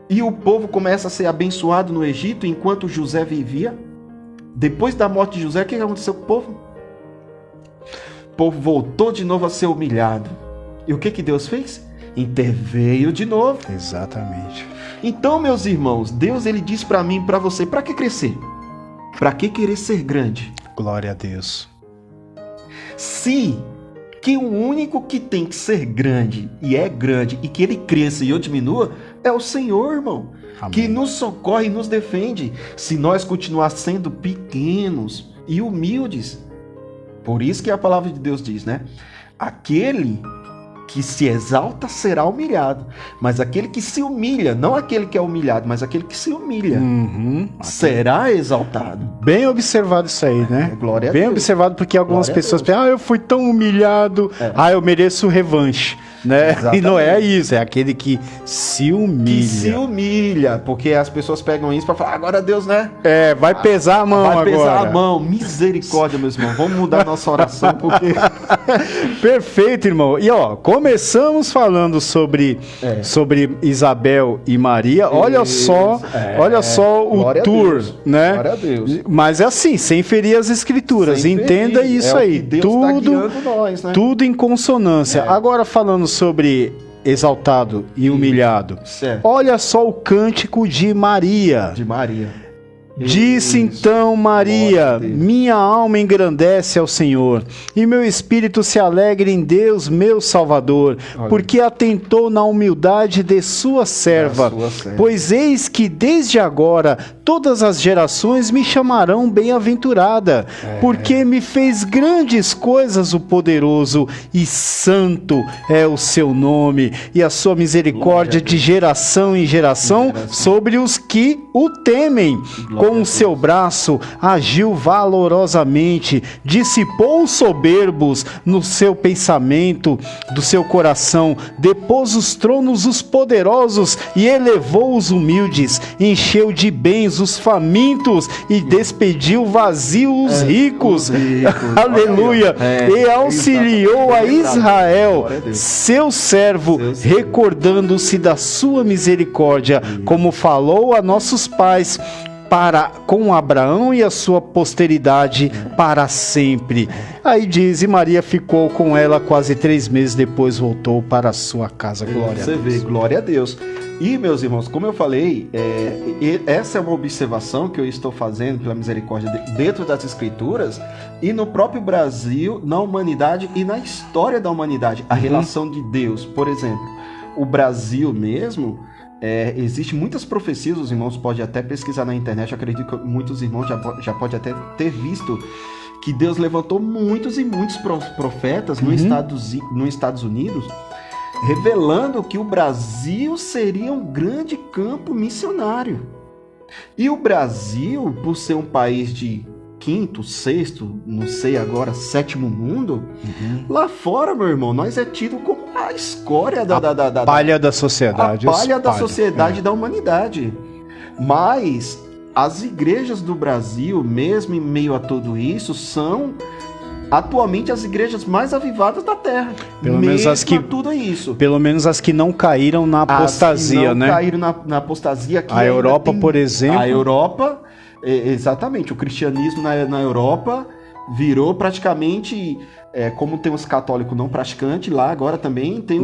e o povo começa a ser abençoado no Egito enquanto José vivia. Depois da morte de José, o que aconteceu com o povo? O povo voltou de novo a ser humilhado. E o que Deus fez? Interveio de novo. Exatamente. Então, meus irmãos, Deus ele diz para mim e para você, para que crescer? Para que querer ser grande? Glória a Deus. Se que o único que tem que ser grande, e é grande, e que ele cresça e eu diminua, é o Senhor, irmão. Amém. Que nos socorre e nos defende. Se nós continuar sendo pequenos e humildes. Por isso que a palavra de Deus diz, né? Aquele que se exalta será humilhado, mas aquele que se humilha, não aquele que é humilhado, mas aquele que se humilha, será exaltado. Bem observado isso aí, né? Glória a Bem Deus. Observado, porque algumas pessoas pensam, eu fui tão humilhado, eu mereço revanche. Né? E não é isso, é aquele que se humilha. Que se humilha, porque as pessoas pegam isso para falar, agora Deus, né? Vai pesar a mão agora. Vai pesar a mão, misericórdia, meus irmãos. Vamos mudar nossa oração, porque... Perfeito, irmão. E começamos falando sobre Isabel e Maria. Olha só o tour, né? Glória a Deus. Mas é assim, sem ferir as Escrituras. Entenda isso aí. Tudo, nós, né? Tudo em consonância. Agora falando sobre exaltado e humilhado. Certo. Olha só o cântico de Maria. Disse então Maria, minha alma engrandece ao Senhor, e meu espírito se alegra em Deus, meu Salvador, porque atentou na humildade de sua serva. Pois eis que desde agora todas as gerações me chamarão bem-aventurada, porque me fez grandes coisas o poderoso, e santo é o seu nome, e a sua misericórdia de geração em geração sobre os que o temem. Com o seu braço agiu valorosamente, dissipou os soberbos no seu pensamento, do seu coração, depôs os tronos os poderosos e elevou os humildes, encheu de bens os famintos e despediu vazios os ricos. Aleluia! E auxiliou a Israel, seu servo, recordando-se da sua misericórdia, como falou a nossos pais, com Abraão e a sua posteridade para sempre. Aí diz, e Maria ficou com ela quase 3 meses, depois voltou para a sua casa. Glória a Deus. Você vê, glória a Deus. E, meus irmãos, como eu falei, essa é uma observação que eu estou fazendo pela misericórdia dentro das Escrituras e no próprio Brasil, na humanidade e na história da humanidade. A relação de Deus, por exemplo, o Brasil mesmo... Existem muitas profecias, os irmãos podem até pesquisar na internet, eu acredito que muitos irmãos já podem até ter visto que Deus levantou muitos e muitos profetas nos Estados Unidos, revelando que o Brasil seria um grande campo missionário. E o Brasil, por ser um país de 5º, 6º, não sei agora, 7º mundo, lá fora, meu irmão, nós é tido como a escória da palha da sociedade. A palha da sociedade da humanidade. Mas as igrejas do Brasil, mesmo em meio a tudo isso, são atualmente as igrejas mais avivadas da terra. Pelo menos as que tudo isso. Pelo menos as que não caíram na apostasia, né? Caíram na apostasia. A Europa, por exemplo. A Europa, exatamente. O cristianismo na Europa virou praticamente, como tem os católicos não praticantes, lá agora também tem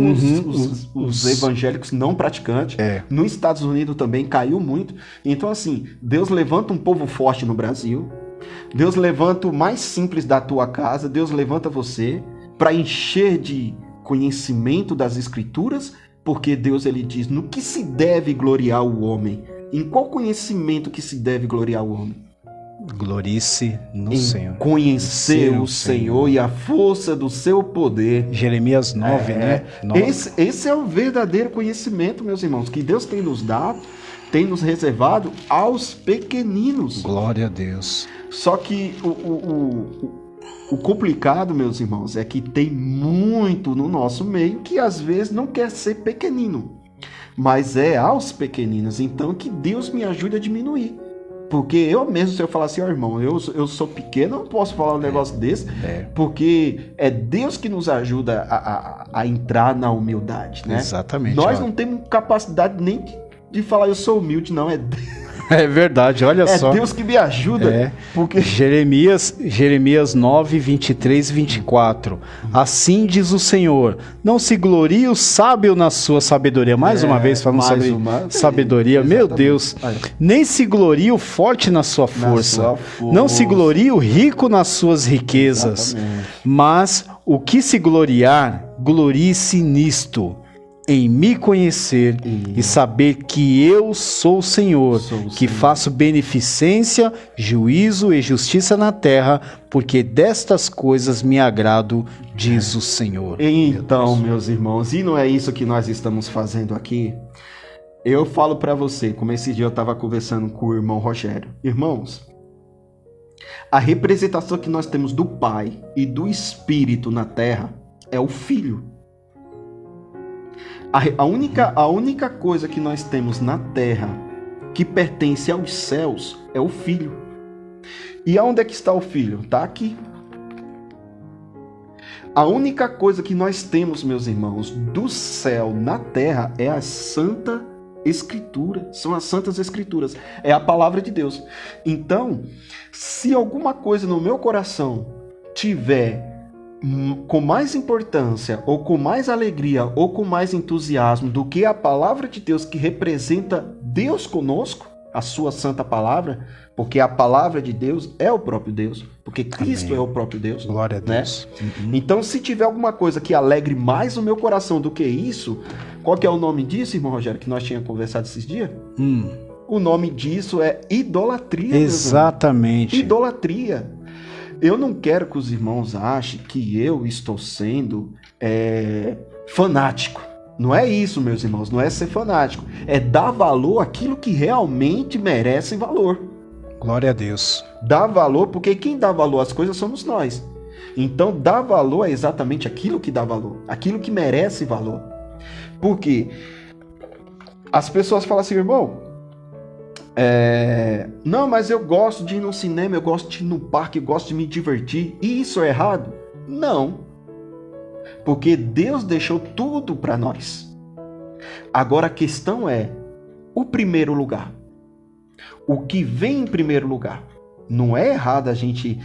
os evangélicos não praticantes. Nos Estados Unidos também caiu muito. Então, assim, Deus levanta um povo forte no Brasil. Deus levanta o mais simples da tua casa. Deus levanta você para encher de conhecimento das Escrituras, porque Deus, ele diz, no que se deve gloriar o homem? Em qual conhecimento que se deve gloriar o homem? Glorie-se no Senhor. Conhecer o Senhor e a força do seu poder. Jeremias 9, né? 9. Esse é o verdadeiro conhecimento, meus irmãos, que Deus tem nos dado, tem nos reservado aos pequeninos. Glória a Deus. Só que o complicado, meus irmãos, é que tem muito no nosso meio que às vezes não quer ser pequenino, mas é aos pequeninos. Então que Deus me ajude a diminuir. Porque eu mesmo, se eu falar assim, irmão, eu sou pequeno, eu não posso falar um negócio desse, porque é Deus que nos ajuda a entrar na humildade, né? Exatamente. Nós não temos capacidade nem de falar eu sou humilde, não, é É verdade, olha só. É Deus que me ajuda. Porque... Jeremias 9, 23 e 24. Assim diz o Senhor, não se glorie o sábio na sua sabedoria. Mais uma vez falando sobre sabedoria. Meu Deus. Nem se glorie o forte na sua força. Não se glorie o rico nas suas riquezas. Exatamente. Mas o que se gloriar, glorie-se nisto, em me conhecer e saber que eu sou o Senhor, que faço beneficência, juízo e justiça na terra, porque destas coisas me agrado, diz o Senhor. Então, meus irmãos, e não é isso que nós estamos fazendo aqui? Eu falo para você, como esse dia eu estava conversando com o irmão Rogério. Irmãos, a representação que nós temos do Pai e do Espírito na terra é o Filho. A única coisa que nós temos na terra que pertence aos céus é o Filho. E aonde é que está o Filho? Está aqui. A única coisa que nós temos, meus irmãos, do céu na terra é a Santa Escritura. São as Santas Escrituras. É a palavra de Deus. Então, se alguma coisa no meu coração tiver com mais importância, ou com mais alegria, ou com mais entusiasmo do que a palavra de Deus, que representa Deus conosco, a sua santa palavra, porque a palavra de Deus é o próprio Deus, porque Cristo Amém. É o próprio Deus. Glória a Deus. Né? Então, se tiver alguma coisa que alegre mais o meu coração do que isso, qual que é o nome disso, irmão Rogério, que nós tínhamos conversado esses dias? O nome disso é idolatria. Exatamente. Idolatria. Eu não quero que os irmãos achem que eu estou sendo fanático. Não é isso, meus irmãos. Não é ser fanático. É dar valor àquilo que realmente merece valor. Glória a Deus. Dá valor, porque quem dá valor às coisas somos nós. Então, dar valor é exatamente aquilo que dá valor, aquilo que merece valor. Porque as pessoas falam assim, irmão, não, mas eu gosto de ir no cinema, eu gosto de ir no parque, eu gosto de me divertir. E isso é errado? Não. Porque Deus deixou tudo para nós. Agora a questão é o primeiro lugar. O que vem em primeiro lugar. Não é errado a gente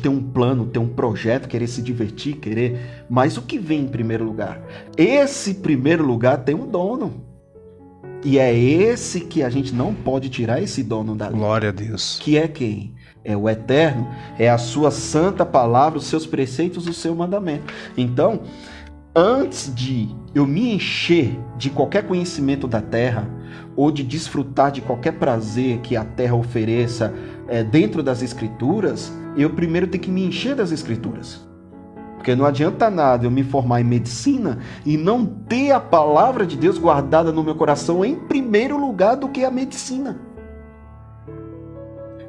ter um plano, ter um projeto, querer se divertir, querer... Mas o que vem em primeiro lugar? Esse primeiro lugar tem um dono. E é esse que a gente não pode tirar esse dono dali. Glória a Deus. Que é quem? É o Eterno, é a sua santa palavra, os seus preceitos, o seu mandamento. Então, antes de eu me encher de qualquer conhecimento da terra, ou de desfrutar de qualquer prazer que a terra ofereça dentro das Escrituras, eu primeiro tenho que me encher das Escrituras. Porque não adianta nada eu me formar em medicina e não ter a palavra de Deus guardada no meu coração em primeiro lugar do que a medicina.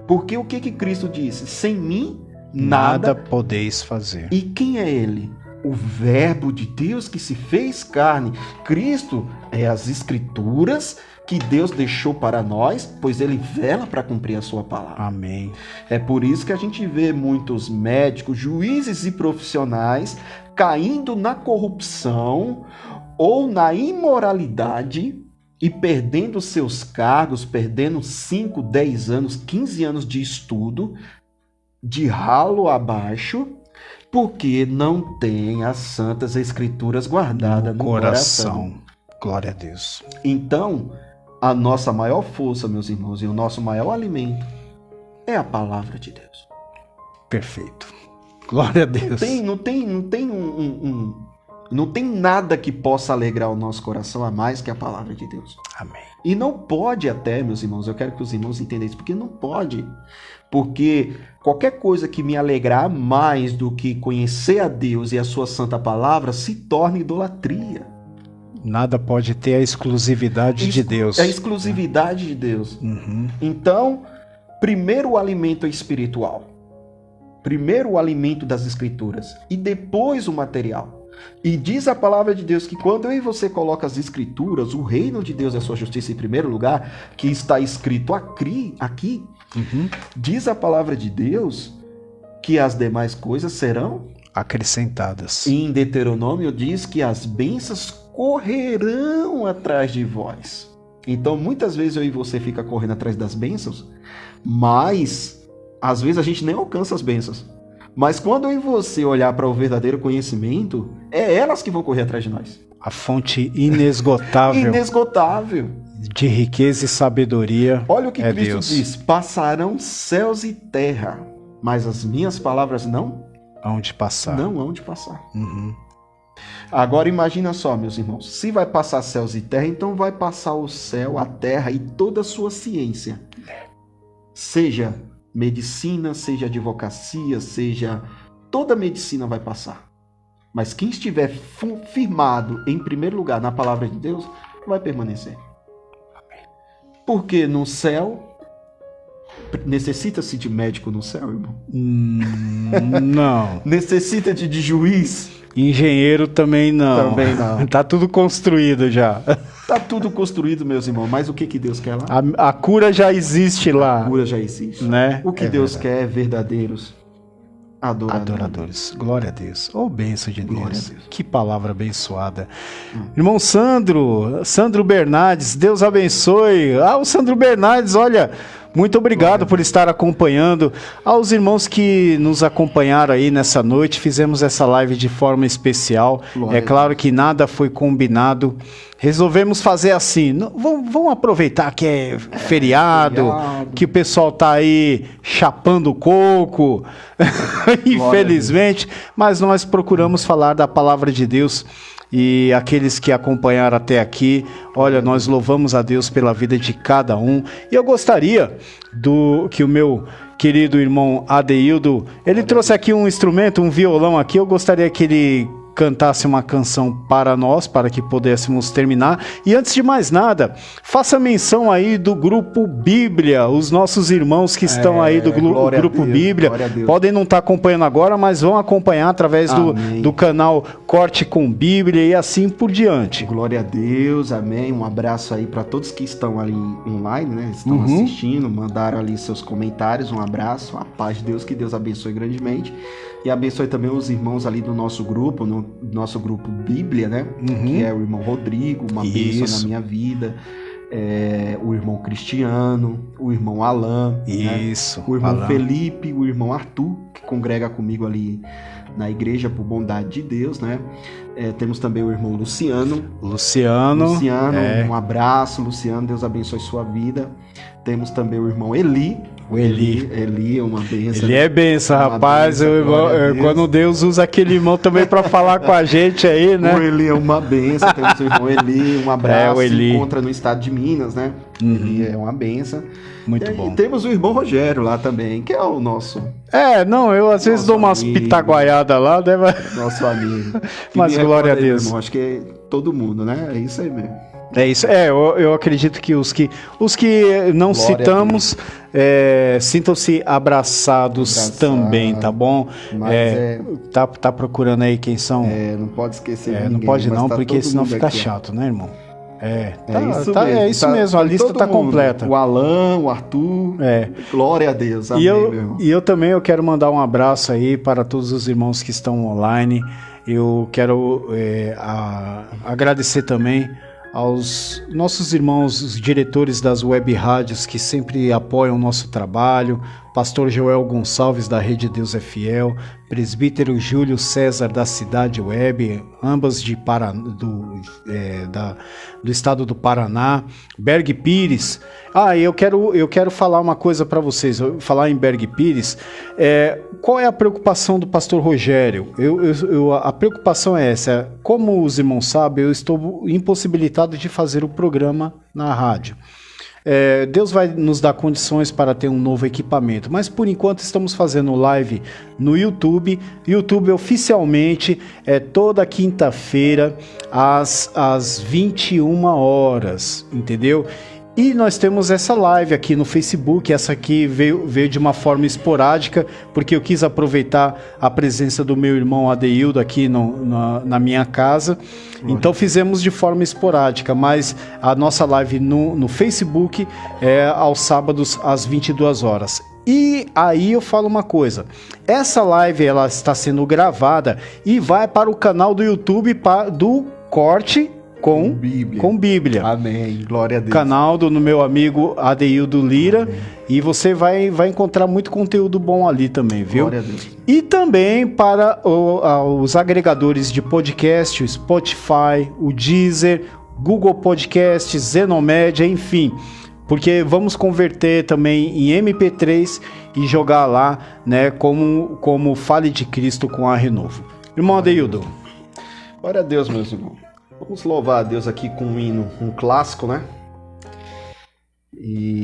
Porque o que Cristo disse? Sem mim, nada podeis fazer. E quem é Ele? O Verbo de Deus que se fez carne. Cristo é as Escrituras que Deus deixou para nós, pois Ele vela para cumprir a sua palavra. Amém. É por isso que a gente vê muitos médicos, juízes e profissionais caindo na corrupção ou na imoralidade e perdendo seus cargos, perdendo 5, 10 anos, 15 anos de estudo, de ralo abaixo, porque não tem as santas escrituras guardadas no coração. Glória a Deus. Então, a nossa maior força, meus irmãos, e o nosso maior alimento é a palavra de Deus. Perfeito. Glória a Deus. Não tem nada que possa alegrar o nosso coração a mais que a palavra de Deus. Amém. E não pode até, meus irmãos, eu quero que os irmãos entendam isso, porque não pode. Porque qualquer coisa que me alegrar mais do que conhecer a Deus e a sua santa palavra se torna idolatria. Nada pode ter a exclusividade de Deus. É a exclusividade de Deus. Uhum. Então, primeiro o alimento espiritual. Primeiro o alimento das escrituras. E depois o material. E diz a palavra de Deus que quando eu e você coloca as escrituras, o reino de Deus e a sua justiça em primeiro lugar, que está escrito aqui, diz a palavra de Deus que as demais coisas serão acrescentadas. E em Deuteronômio diz que as bênçãos correrão atrás de vós. Então muitas vezes eu e você fica correndo atrás das bênçãos, mas às vezes a gente nem alcança as bênçãos. Mas quando eu e você olhar para o verdadeiro conhecimento, é elas que vão correr atrás de nós. A fonte inesgotável. Inesgotável. De riqueza e sabedoria. Olha o que Cristo Deus. diz: passarão céus e terra, mas as minhas palavras não hão de passar. Não hão de passar. Uhum. Agora imagina só, meus irmãos, se vai passar céus e terra, então vai passar o céu, a terra e toda a sua ciência. Seja medicina, seja advocacia, seja... Toda medicina vai passar. Mas quem estiver firmado em primeiro lugar na palavra de Deus, vai permanecer. Porque no céu... Necessita-se de médico no céu, irmão? Não. Necessita-se de juiz? Engenheiro também não. Também não. Tá tudo construído já. Tá tudo construído, meus irmãos. Mas o que Deus quer lá? A cura já existe lá. A cura já existe. Né? O que Deus quer é verdadeiros adoradores. Glória a Deus. Oh, bênção de Deus. Glória a Deus. Que palavra abençoada. Irmão Sandro Bernardes, Deus abençoe. O Sandro Bernardes, olha... Muito obrigado por estar acompanhando. Aos irmãos que nos acompanharam aí nessa noite, fizemos essa live de forma especial. É claro que nada foi combinado. Resolvemos fazer assim. Vamos aproveitar que é feriado, que o pessoal tá aí chapando o coco, infelizmente. Mas nós procuramos falar da palavra de Deus. E aqueles que acompanharam até aqui, olha, nós louvamos a Deus pela vida de cada um. E eu gostaria que o meu querido irmão Adeildo, ele trouxe aqui um instrumento, um violão aqui, eu gostaria que ele cantasse uma canção para nós, para que pudéssemos terminar. E antes de mais nada, faça menção aí do Grupo Bíblia, os nossos irmãos que estão aí do Grupo Bíblia, podem não estar acompanhando agora, mas vão acompanhar através do canal Corte com Bíblia e assim por diante. Glória a Deus, amém. Um abraço aí para todos que estão ali online, né? Estão assistindo, mandaram ali seus comentários, um abraço, a paz de Deus, que Deus abençoe grandemente. E abençoe também os irmãos ali do nosso grupo, no nosso grupo Bíblia, né? Que é o irmão Rodrigo, uma bênção na minha vida. O irmão Cristiano, o irmão Alan, isso, né? O irmão Alan. Felipe, o irmão Arthur, que congrega comigo ali na igreja por bondade de Deus, né? Temos também o irmão Luciano, um abraço, Luciano, Deus abençoe sua vida. Temos também o irmão Eli. O Eli é uma bênção. Ele é bênção, rapaz. Quando Deus usa aquele irmão também para falar com a gente aí, né? O Eli é uma bênção. Temos o irmão Eli, um abraço. O Eli se encontra no estado de Minas, né? Ele é uma bênção. Muito bom. E temos o irmão Rogério lá também, que é o nosso. Eu às vezes dou umas pitaguaiadas lá, nosso amigo. Mas glória a Deus. Irmão, acho que é todo mundo, né? É isso aí mesmo. É isso. Eu acredito que os que não glória citamos sintam-se abraçados também, tá bom? Mas tá procurando aí quem são? Não pode esquecer de ninguém. Não pode não, tá porque senão fica aqui, chato, né, irmão? É isso mesmo, a lista tá completa. O Alan, o Arthur, glória a Deus, amém, E eu também quero mandar um abraço aí para todos os irmãos que estão online. Eu quero agradecer também aos nossos irmãos, os diretores das web rádios que sempre apoiam o nosso trabalho, pastor Joel Gonçalves da Rede Deus é Fiel, presbítero Júlio César da Cidade Web, ambas do estado do Paraná, Berg Pires. Eu quero falar uma coisa para vocês, falar em Berg Pires. Qual é a preocupação do pastor Rogério? A preocupação é essa. Como os irmãos sabem, eu estou impossibilitado de fazer o programa na rádio. Deus vai nos dar condições para ter um novo equipamento, mas por enquanto estamos fazendo live no YouTube. YouTube oficialmente é toda quinta-feira às 21 horas, entendeu? E nós temos essa live aqui no Facebook. Essa aqui veio de uma forma esporádica, porque eu quis aproveitar a presença do meu irmão Adeildo aqui na minha casa. Então fizemos de forma esporádica, mas a nossa live no Facebook é aos sábados às 22 horas. E aí eu falo uma coisa, essa live ela está sendo gravada e vai para o canal do YouTube do Corte com Bíblia. Amém. Glória a Deus. Canal do meu amigo Adeildo Lira. Amém. E você vai encontrar muito conteúdo bom ali também, viu? Glória a Deus. E também para os agregadores de podcast, o Spotify, o Deezer, Google Podcasts, Zenomédia, enfim. Porque vamos converter também em MP3 e jogar lá, né, como Fale de Cristo com a Renovo. Irmão Adeildo. Glória a Deus, meus irmãos. Vamos louvar a Deus aqui com um hino, um clássico, né? E